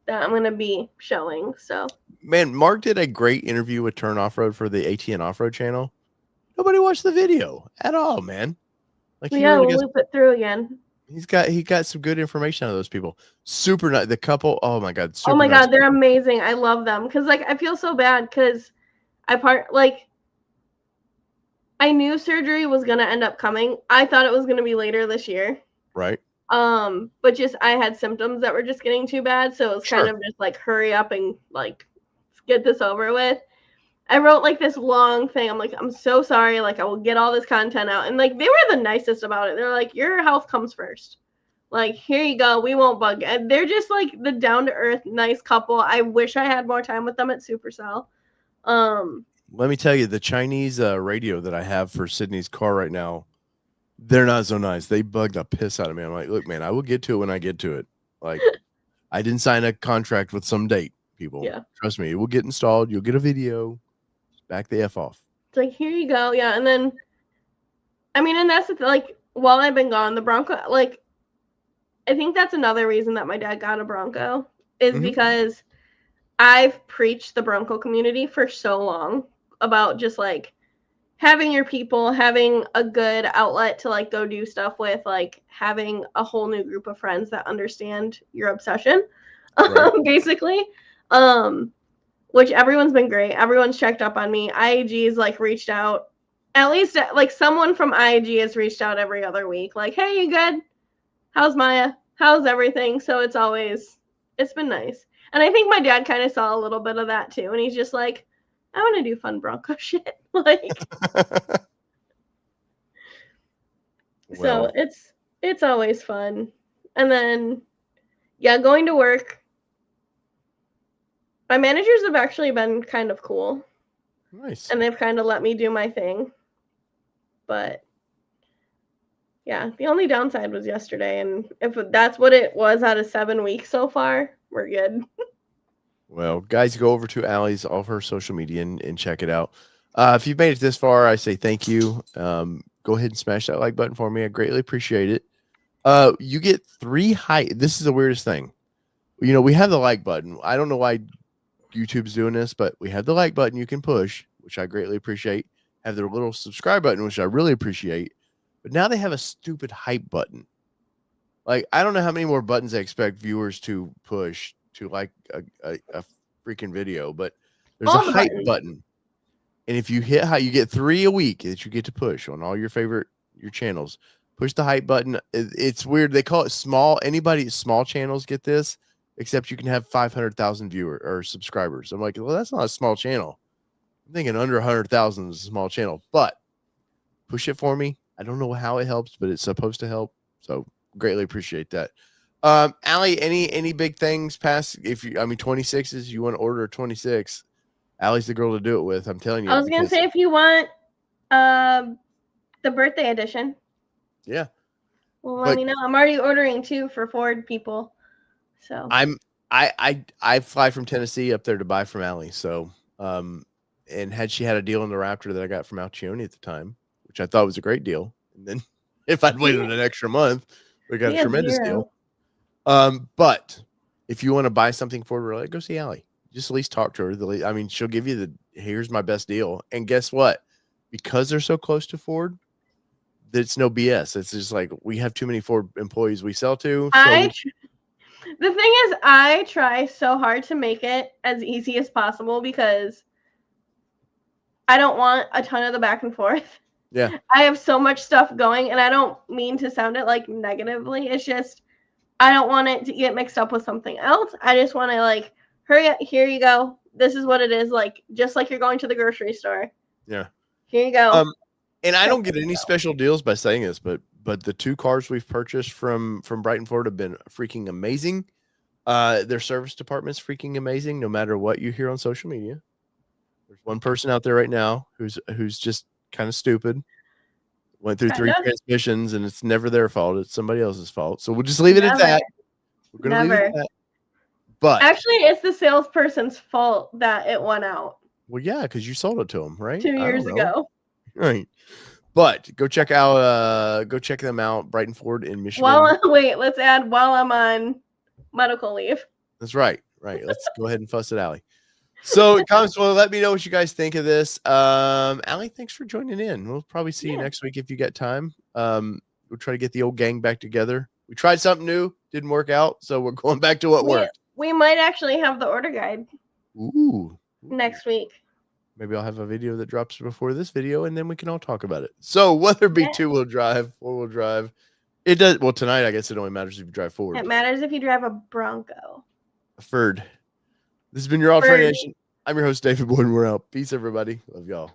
Speaker 2: That I'm gonna be showing. So,
Speaker 1: man, Mark did a great interview with Turn Off Road for the ATN Off Road channel. Nobody watched the video at all, man.
Speaker 2: Like, we'll loop it through again.
Speaker 1: He got some good information out of those people. Super nice. The couple, oh my god.
Speaker 2: Oh my god, they're amazing. I love them because, like, I feel so bad because I knew surgery was gonna end up coming. I thought it was gonna be later this year.
Speaker 1: Right.
Speaker 2: But just I had symptoms that were just getting too bad, so it was kind of just like, hurry up and, like, get this over with. I wrote, like, this long thing. I'm like, I'm so sorry. Like, I will get all this content out. And, like, they were the nicest about it. They're like, your health comes first. Like, here you go. We won't bug you. And they're just, like, the down-to-earth, nice couple. I wish I had more time with them at Supercell.
Speaker 1: Let me tell you, the Chinese radio that I have for Sydney's car right now, they're not so nice. They bugged the piss out of me. I'm like, look, man, I will get to it when I get to it. Like, I didn't sign a contract with some date, people. Yeah. Trust me, it will get installed. You'll get a video. Back the F off.
Speaker 2: It's like, here you go. Yeah. And then, I mean, and that's the thing, like, while I've been gone, the Bronco, like, I think that's another reason that my dad got a Bronco is
Speaker 1: Mhm.
Speaker 2: because I've preached the Bronco community for so long about just like having your people, having a good outlet to like go do stuff with, like having a whole new group of friends that understand your obsession,
Speaker 1: Right.
Speaker 2: basically. Um, which everyone's been great. Everyone's checked up on me. IAG's like reached out. At least like someone from IAG has reached out every other week. Like, hey, you good? How's Maya? How's everything? So it's been nice. And I think my dad kind of saw a little bit of that too. And he's just like, I want to do fun Bronco shit. Like, so
Speaker 1: Well,
Speaker 2: it's always fun. And then, yeah, going to work. My managers have actually been kind of cool.
Speaker 1: nice.
Speaker 2: And they've kind of let me do my thing. But yeah, the only downside was yesterday. And if that's what it was out of 7 weeks so far, we're good.
Speaker 1: Well, guys, go over to Ally's, all of her social media, and check it out. If you've made it this far, I say thank you. Go ahead and smash that like button for me. I greatly appreciate it. You get 3 height. This is the weirdest thing. You know, we have the like button. I don't know why YouTube's doing this, but we have the like button you can push, which I greatly appreciate. Have their little subscribe button, which I really appreciate. But now they have a stupid hype button. Like, I don't know how many more buttons I expect viewers to push to like a freaking video, but there's a
Speaker 2: All the
Speaker 1: hype
Speaker 2: buttons.
Speaker 1: button. And if you hit how you get 3 a week that you get to push on all your channels, push the hype button. It's weird. They call it small. Anybody small channels get this, except you can have 500,000 viewer or subscribers. I'm like, well, that's not a small channel. I'm thinking under 100,000 is a small channel, but push it for me. I don't know how it helps, but it's supposed to help. So greatly appreciate that. Allie, any big things past, 26s, you want to order a 26, Allie's the girl to do it with. I'm telling you.
Speaker 2: I was gonna say if you want the birthday edition.
Speaker 1: Yeah.
Speaker 2: Well, let me know. I'm already ordering 2 for Ford people. So
Speaker 1: I fly from Tennessee up there to buy from Allie. So and had she had a deal on the Raptor that I got from Alcione at the time, which I thought was a great deal. And then if I'd waited an extra month, we got a tremendous deal. But if you want to buy something for her, go see Allie. Just at least talk to her. I mean, she'll give you here's my best deal. And guess what? Because they're so close to Ford, it's no BS. It's just like we have too many Ford employees we sell to. So
Speaker 2: the thing is, I try so hard to make it as easy as possible because I don't want a ton of the back and forth.
Speaker 1: Yeah.
Speaker 2: I have so much stuff going, and I don't mean to sound it like negatively. It's just I don't want it to get mixed up with something else. I just want to like hurry up. Here you go. This is what it is. Like just like you're going to the grocery store.
Speaker 1: Yeah.
Speaker 2: Here you go.
Speaker 1: And I don't get any special deals by saying this, but the 2 cars we've purchased from Brighton Ford have been freaking amazing. Their service department's freaking amazing. No matter what you hear on social media, there's one person out there right now who's just kind of stupid. Went through 3 transmissions, and it's never their fault. It's somebody else's fault. So we'll just leave it at that. We're gonna leave it at that. But
Speaker 2: actually, it's the salesperson's fault that it went out.
Speaker 1: Well, yeah, because you sold it to them, right?
Speaker 2: 2 years ago.
Speaker 1: Right. But go check them out, Brighton Ford in Michigan.
Speaker 2: Let's add while I'm on medical leave.
Speaker 1: That's right. Right. Let's go ahead and fuss at Allie. So comments, well, let me know what you guys think of this. Allie, thanks for joining in. We'll probably see you next week if you got time. We'll try to get the old gang back together. We tried something new, didn't work out, so we're going back to what worked.
Speaker 2: We might actually have the order guide.
Speaker 1: Ooh.
Speaker 2: Next week.
Speaker 1: Maybe I'll have a video that drops before this video, and then we can all talk about it. So whether it be 2-wheel drive, 4-wheel drive, it does. Well, tonight I guess it only matters if you drive forward.
Speaker 2: It matters if you drive a Bronco.
Speaker 1: A Ford. This has been your All Train Nation. I'm your host, David Boyd. We're out. Peace, everybody. Love y'all.